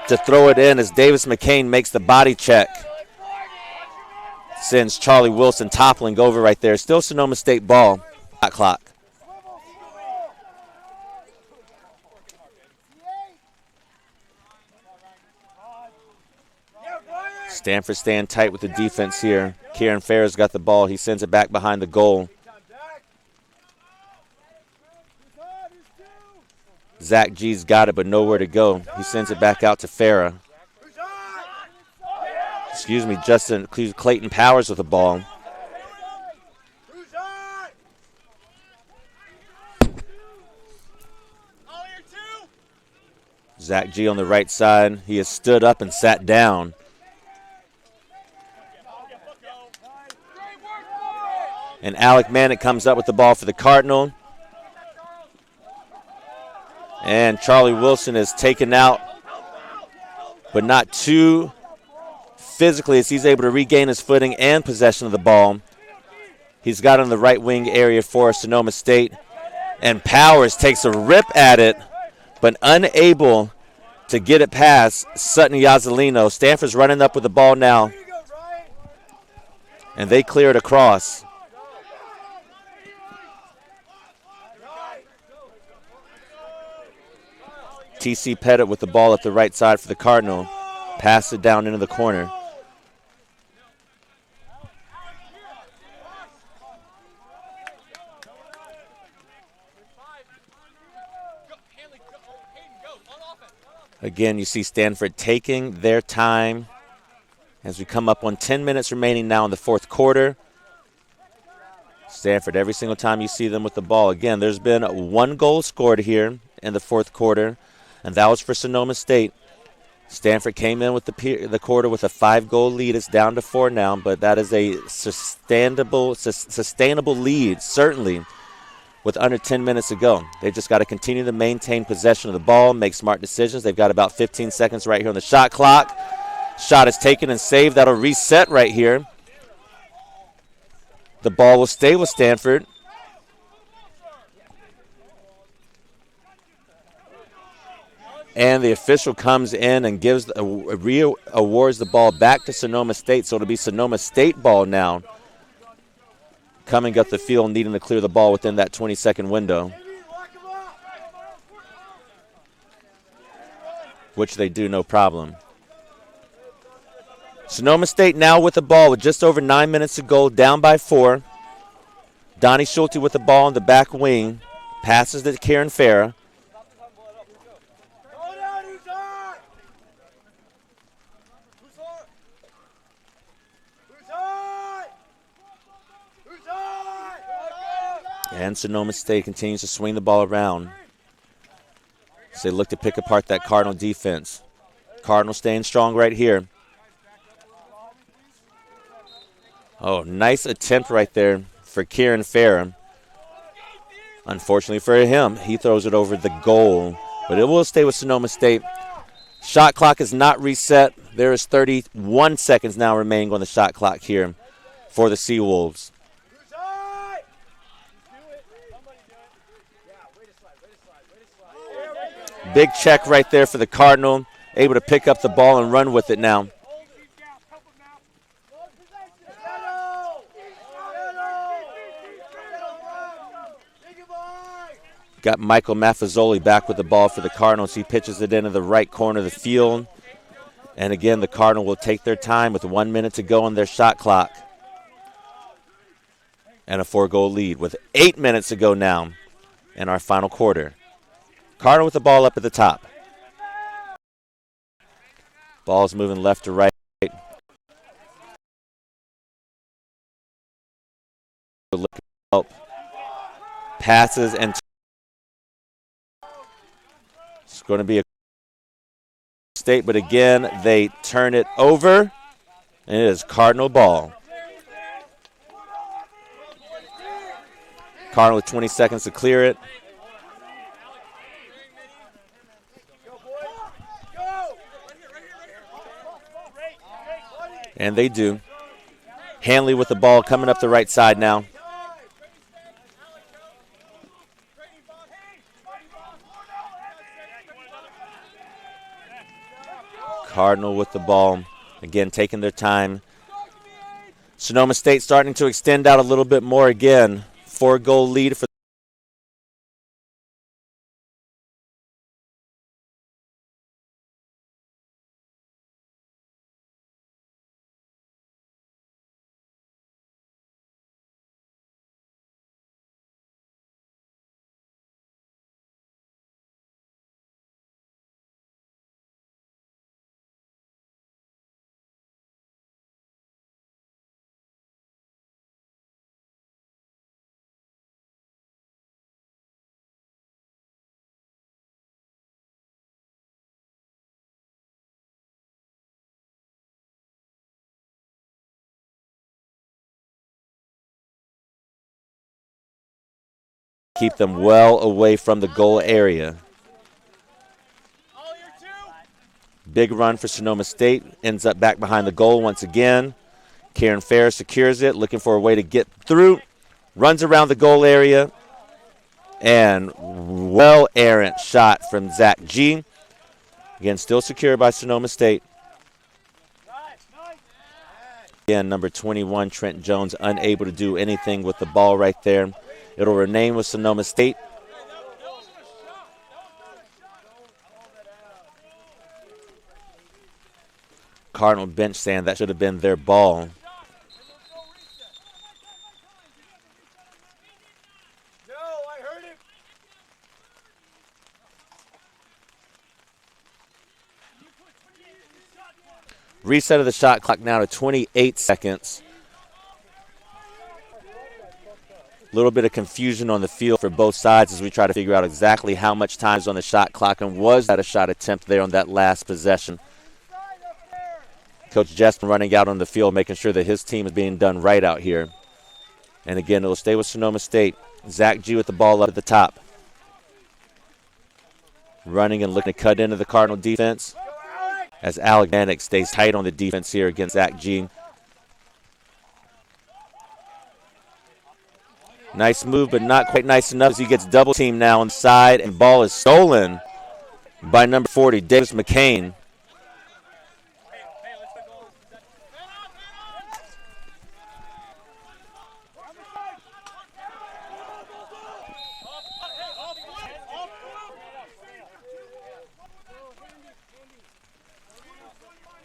to throw it in as Davis McCain makes the body check. Sends Charlie Wilson toppling over right there. Still Sonoma State ball. Shot clock. Stanford staying tight with the defense here. Kieran Farr's got the ball. He sends it back behind the goal. Zach G's got it, but nowhere to go. He sends it back out to Farah. Clayton Powers with the ball. Zach G on the right side. He has stood up and sat down. And Alec Manick comes up with the ball for the Cardinal. And Charlie Wilson is taken out, but not too physically as he's able to regain his footing and possession of the ball. He's got on the right wing area for Sonoma State. And Powers takes a rip at it, but unable to get it past Sutton Yazzelino. Stanford's running up with the ball now. And they clear it across. T.C. Pettit with the ball at the right side for the Cardinal. Pass it down into the corner. Again, you see Stanford taking their time as we come up on 10 minutes remaining now in the fourth quarter. Stanford, every single time you see them with the ball. Again, there's been one goal scored here in the fourth quarter, and that was for Sonoma State. Stanford came in with the quarter with a 5-goal lead. It's down to 4 now, but that is a sustainable lead, certainly, with under 10 minutes to go. They've just got to continue to maintain possession of the ball, make smart decisions. They've got about 15 seconds right here on the shot clock. Shot is taken and saved. That'll reset right here. The ball will stay with Stanford. And the official comes in and awards the ball back to Sonoma State. So it'll be Sonoma State ball now. Coming up the field, needing to clear the ball within that 20-second window. Which they do, no problem. Sonoma State now with the ball with just over 9 minutes to go, down by 4. Donnie Schulte with the ball on the back wing. Passes to Kieran Farah. And Sonoma State continues to swing the ball around as they look to pick apart that Cardinal defense. Cardinal staying strong right here. Oh, nice attempt right there for Kieran Farah. Unfortunately for him, he throws it over the goal, but it will stay with Sonoma State. Shot clock is not reset. There is 31 seconds now remaining on the shot clock here for the Seawolves. Big check right there for the Cardinal. Able to pick up the ball and run with it now. Got Michael Maffezoli back with the ball for the Cardinals. He pitches it into the right corner of the field. And again, the Cardinal will take their time with 1 minute to go on their shot clock. And a 4-goal lead with 8 minutes to go now in our final quarter. Cardinal with the ball up at the top. Ball's moving left to right. Passes and it's going to be a State, but again, they turn it over, and it is Cardinal ball. Cardinal with 20 seconds to clear it. And they do. Hanley with the ball coming up the right side now. Cardinal with the ball. Again, taking their time. Sonoma State starting to extend out a little bit more again. 4-goal lead for keep them well away from the goal area. Big run for Sonoma State. Ends up back behind the goal once again. Karen Fair secures it, looking for a way to get through. Runs around the goal area. And well errant shot from Zach G. Again, still secured by Sonoma State. Again, number 21, Trent Jones, unable to do anything with the ball right there. It'll remain with Sonoma State. Cardinal bench saying that should have been their ball. Reset of the shot clock now to 28 seconds. A little bit of confusion on the field for both sides as we try to figure out exactly how much time is on the shot clock and was that a shot attempt there on that last possession. Coach Jespen running out on the field, making sure that his team is being done right out here. And again, it'll stay with Sonoma State. Zach G with the ball up at the top. Running and looking to cut into the Cardinal defense as Alec Manick stays tight on the defense here against Zach G. Nice move, but not quite nice enough as he gets double teamed now inside, and ball is stolen by number 40, Davis McCain.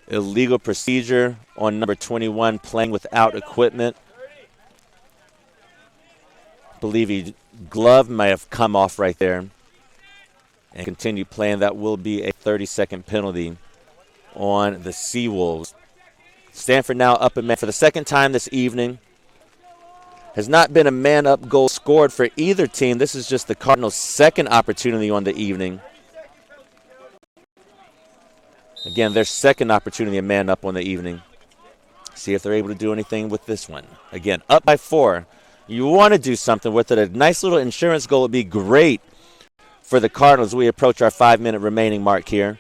Illegal procedure on number 21, playing without equipment. I believe his glove may have come off right there and continue playing. That will be a 30-second penalty on the Seawolves. Stanford now up a man for the second time this evening. Has not been a man-up goal scored for either team. This is just the Cardinals' second opportunity on the evening. Again, their second opportunity to man up on the evening. See if they're able to do anything with this one. Again, up by 4. You want to do something with it. A nice little insurance goal would be great for the Cardinals as we approach our 5-minute remaining mark here.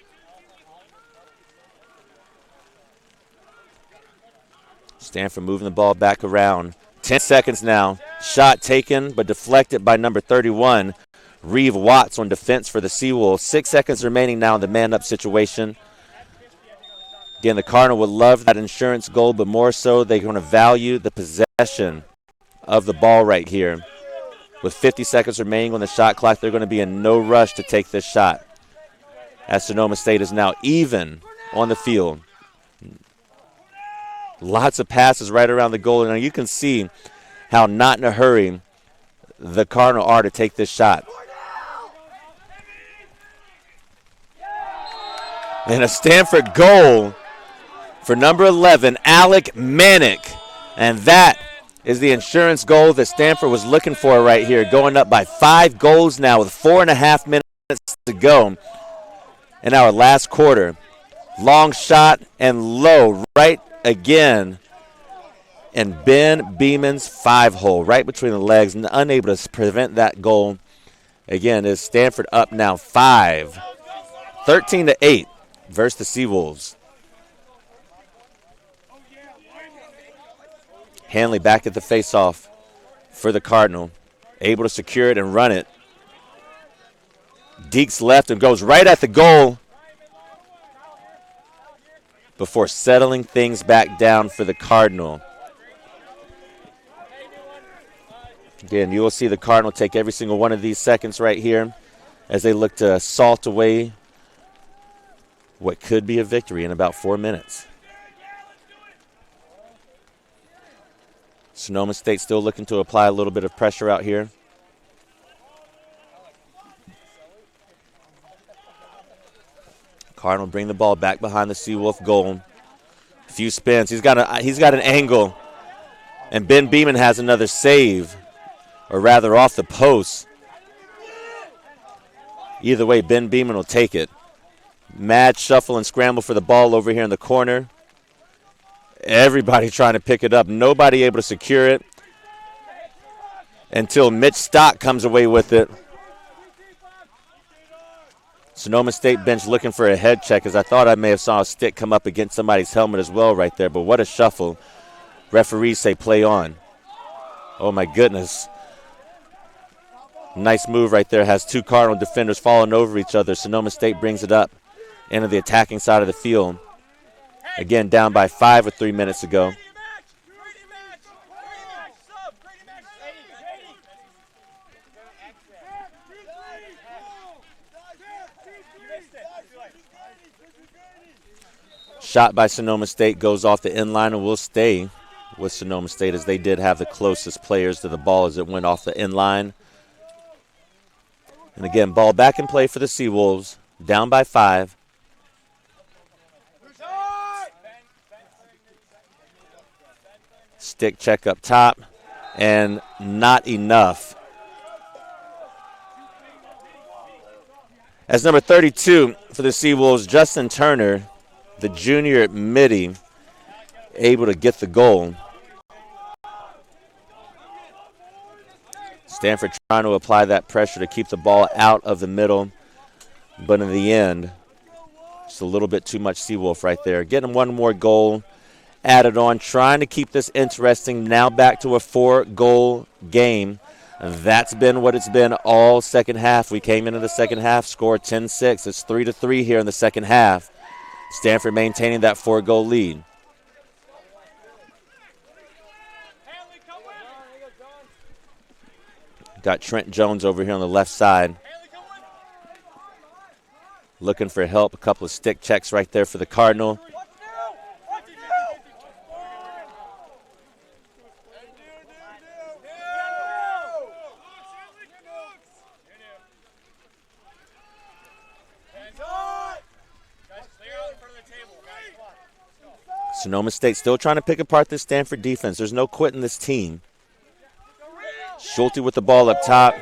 Stanford moving the ball back around. 10 seconds now. Shot taken but deflected by number 31, Reeve Watts on defense for the Seawolves. 6 seconds remaining now in the man-up situation. Again, the Cardinal would love that insurance goal, but more so they're going to value the possession of the ball right here. With 50 seconds remaining on the shot clock, they're going to be in no rush to take this shot, as Sonoma State is now even on the field. Lots of passes right around the goal. Now you can see how not in a hurry the Cardinal are to take this shot. And a Stanford goal for number 11, Alec Manick. And that is the insurance goal that Stanford was looking for right here, going up by 5 goals now with 4.5 minutes to go in our last quarter. Long shot and low right again. And Ben Beeman's 5-hole right between the legs, and unable to prevent that goal. Again, is Stanford up now 5, 13-8 versus the Seawolves. Hanley back at the faceoff for the Cardinal. Able to secure it and run it. Deeks left and goes right at the goal before settling things back down for the Cardinal. Again, you will see the Cardinal take every single one of these seconds right here as they look to salt away what could be a victory in about 4 minutes. Sonoma State still looking to apply a little bit of pressure out here. Cardinal bring the ball back behind the Seawolf goal. A few spins. He's got an angle. And Ben Beeman has another save, or rather off the post. Either way, Ben Beeman will take it. Mad shuffle and scramble for the ball over here in the corner. Everybody trying to pick it up. Nobody able to secure it until Mitch Stock comes away with it. Sonoma State bench looking for a head check, as I thought I may have saw a stick come up against somebody's helmet as well right there. But what a shuffle. Referees say play on. Oh, my goodness. Nice move right there. Has two Cardinal defenders falling over each other. Sonoma State brings it up into the attacking side of the field. Again, down by 5 with 3 minutes to go. Shot by Sonoma State goes off the end line and will stay with Sonoma State, as they did have the closest players to the ball as it went off the end line. And again, ball back in play for the Seawolves, down by 5. Stick check up top, and not enough. As number 32 for the Seawolves, Justin Turner, the junior at Midi, able to get the goal. Stanford trying to apply that pressure to keep the ball out of the middle, but in the end, just a little bit too much Seawolf right there. Getting one more goal added on, trying to keep this interesting. Now back to a 4-goal game. That's been what it's been all second half. We came into the second half, scored 10-6. It's 3-3 here in the second half. Stanford maintaining that 4-goal lead. Got Trent Jones over here on the left side. Looking for help. A couple of stick checks right there for the Cardinal. Sonoma State still trying to pick apart this Stanford defense. There's no quitting this team. Schulte with the ball up top.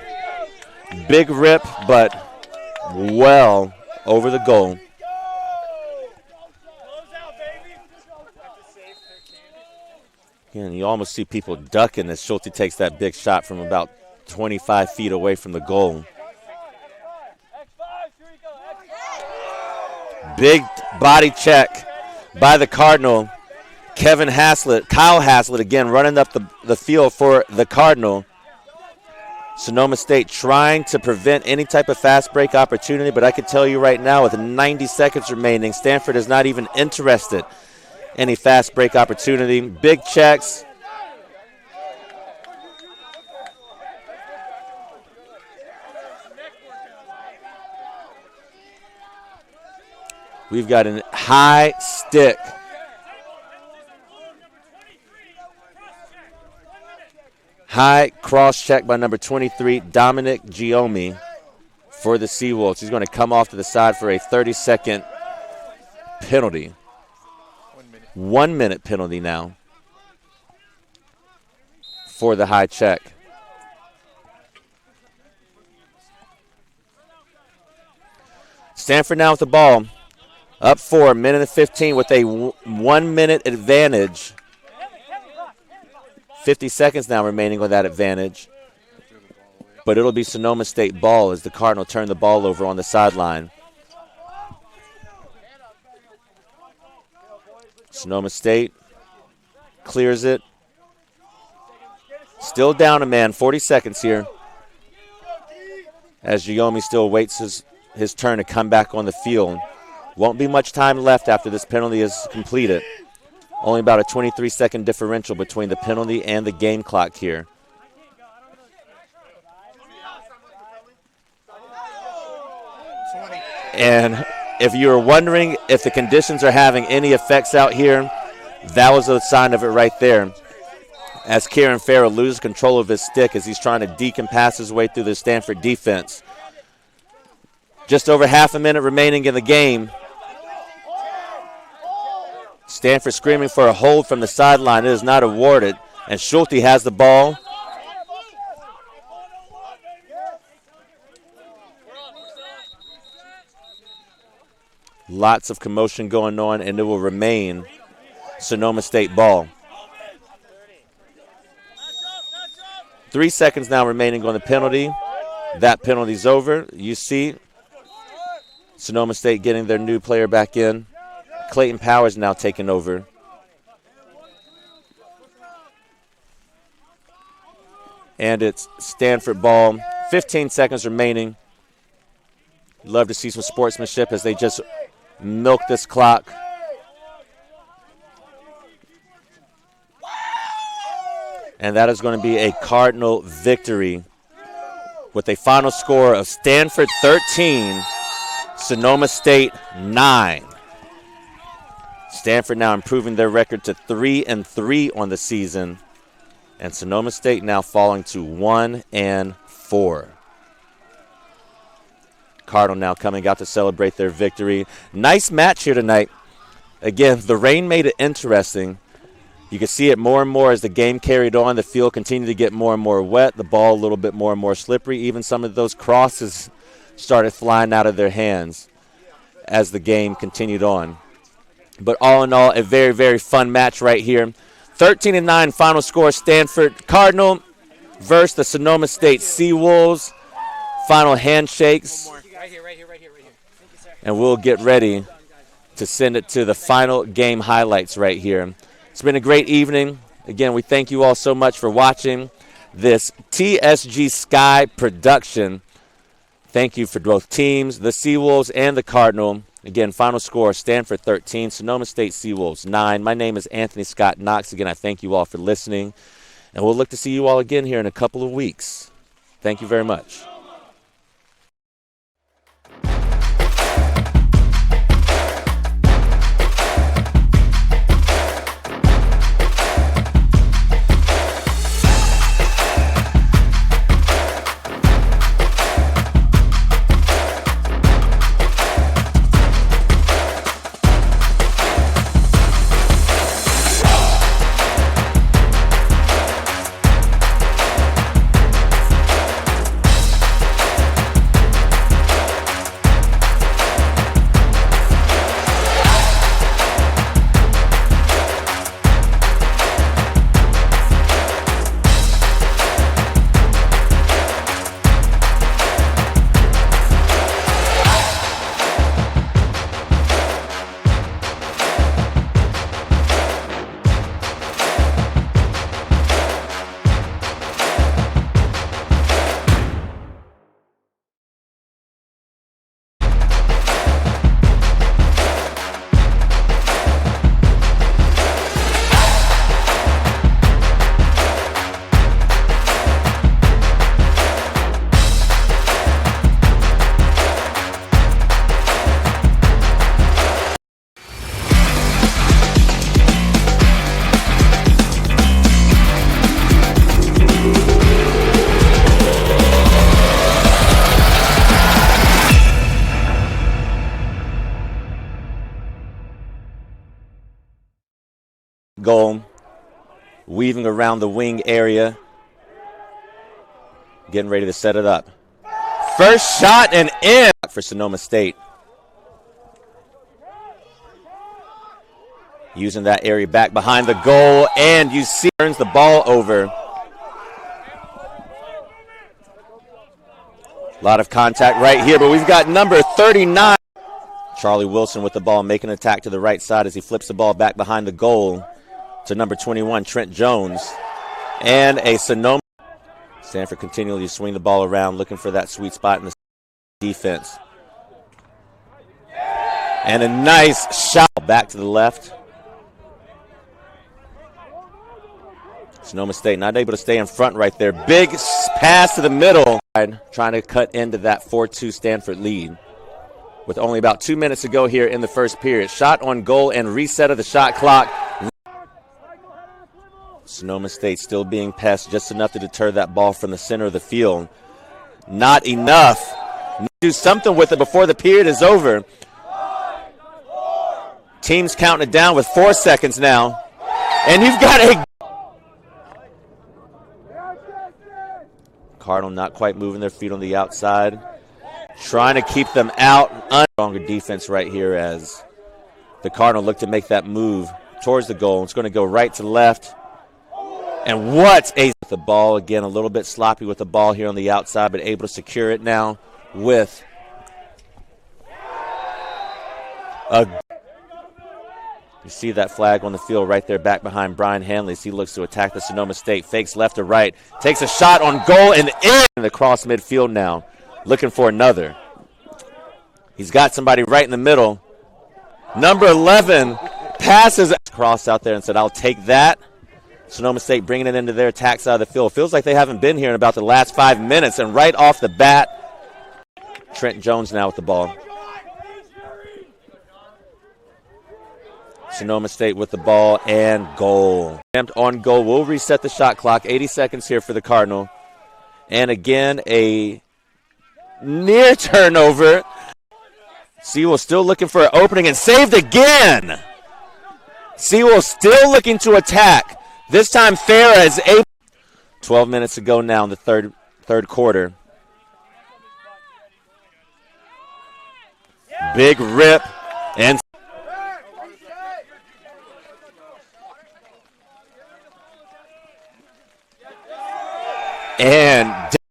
Big rip, but well over the goal. Again, you almost see people ducking as Schulte takes that big shot from about 25 feet away from the goal. Big body check by the Cardinal. Kyle Haslett again running up the field for the Cardinal. Sonoma State trying to prevent any type of fast break opportunity, but I can tell you right now, with 90 seconds remaining, Stanford is not even interested in any fast break opportunity. Big checks. We've got a high stick. High cross check by number 23, Dominic Giomi, for the Seawolves. He's going to come off to the side for a 30-second penalty. 1 minute penalty now for the high check. Stanford now with the ball. Up 4, minute and 15 with a 1 minute advantage. 50 seconds now remaining on that advantage. But it'll be Sonoma State ball as the Cardinal turn the ball over on the sideline. Sonoma State clears it. Still down a man, 40 seconds here. As Giyomi still waits his turn to come back on the field. Won't be much time left after this penalty is completed. Only about a 23-second differential between the penalty and the game clock here. And if you were wondering if the conditions are having any effects out here, that was a sign of it right there. As Kieran Farrell loses control of his stick as he's trying to decompass his way through the Stanford defense. Just over half a minute remaining in the game. Stanford screaming for a hold from the sideline. It is not awarded. And Schulte has the ball. Lots of commotion going on, and it will remain Sonoma State ball. 3 seconds now remaining on the penalty. That penalty's over. You see Sonoma State getting their new player back in. Clayton Powers now taking over. And it's Stanford ball. 15 seconds remaining. Love to see some sportsmanship as they just milk this clock. And that is going to be a Cardinal victory with a final score of Stanford 13, Sonoma State 9. Stanford now improving their record to 3-3 on the season, and Sonoma State now falling to 1-4. Cardinal now coming out to celebrate their victory. Nice match here tonight. Again, the rain made it interesting. You could see it more and more as the game carried on. The field continued to get more and more wet. The ball a little bit more and more slippery. Even some of those crosses started flying out of their hands as the game continued on. But all in all, a very, very fun match right here. 13-9 final score, Stanford Cardinal versus the Sonoma State Seawolves. Final handshakes. And we'll get ready to send it to the final game highlights right here. It's been a great evening. Again, we thank you all so much for watching this TSG Sky production. Thank you for both teams, the Seawolves and the Cardinal. Again, final score, Stanford 13, Sonoma State Seawolves 9. My name is Anthony Scott Knox. Again, I thank you all for listening. And we'll look to see you all again here in a couple of weeks. Thank you very much. Goal, weaving around the wing area, getting ready to set it up. First shot and in for Sonoma State. Using that area back behind the goal, and you see turns the ball over. A lot of contact right here, but we've got number 39. Charlie Wilson with the ball, making an attack to the right side as he flips the ball back behind the goal to number 21, Trent Jones. And a Sonoma Stanford continually swing the ball around, looking for that sweet spot in the defense. And a nice shot back to the left. Sonoma State not able to stay in front right there. Big pass to the middle. Trying to cut into that 4-2 Stanford lead. With only about 2 minutes to go here in the first period. Shot on goal and reset of the shot clock. Sonoma State still being passed just enough to deter that ball from the center of the field. Not enough. Do something with it before the period is over. Teams counting it down with 4 seconds now. And you've got a Cardinal not quite moving their feet on the outside. Trying to keep them out. Stronger defense right here as the Cardinal look to make that move towards the goal. It's going to go right to left. And what a the ball again, a little bit sloppy with the ball here on the outside, but able to secure it now with a. You see that flag on the field right there back behind Brian Hanley as he looks to attack the Sonoma State. Fakes left to right. Takes a shot on goal and in across midfield now. Looking for another. He's got somebody right in the middle. Number 11 passes across out there and said, I'll take that. Sonoma State bringing it into their attack side of the field. Feels like they haven't been here in about the last 5 minutes. And right off the bat, Trent Jones now with the ball. Sonoma State with the ball and goal. Attempt on goal will reset the shot clock. 80 seconds here for the Cardinal. And again, a near turnover. Sewell still looking for an opening and saved again. Sewell still looking to attack. This time Farah is able. 12 minutes to go now in the third quarter. Big rip and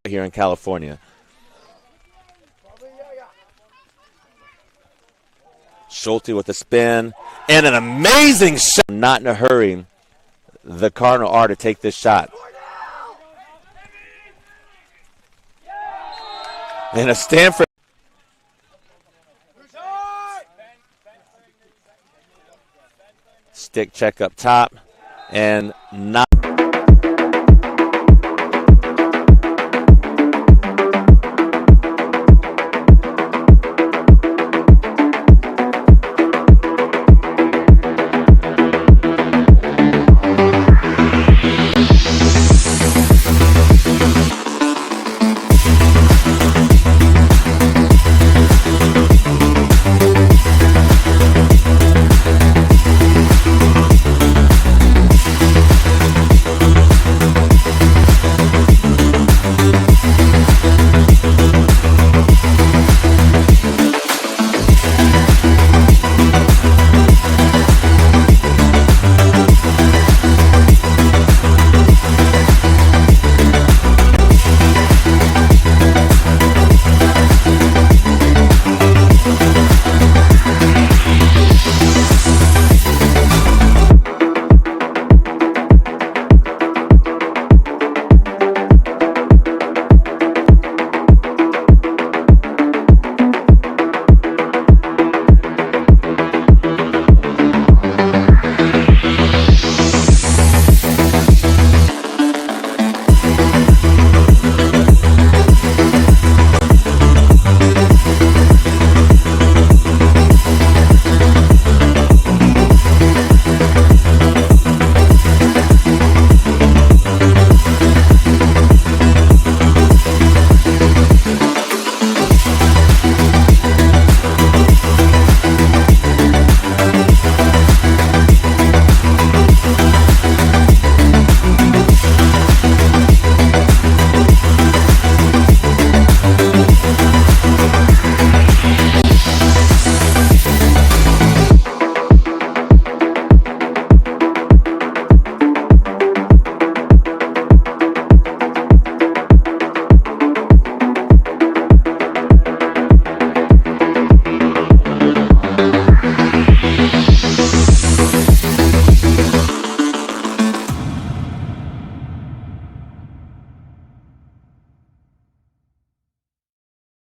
here in California. Schulte with a spin and an amazing shot. Not in a hurry. The Cardinal are to take this shot. And a Stanford. Stick check up top and not.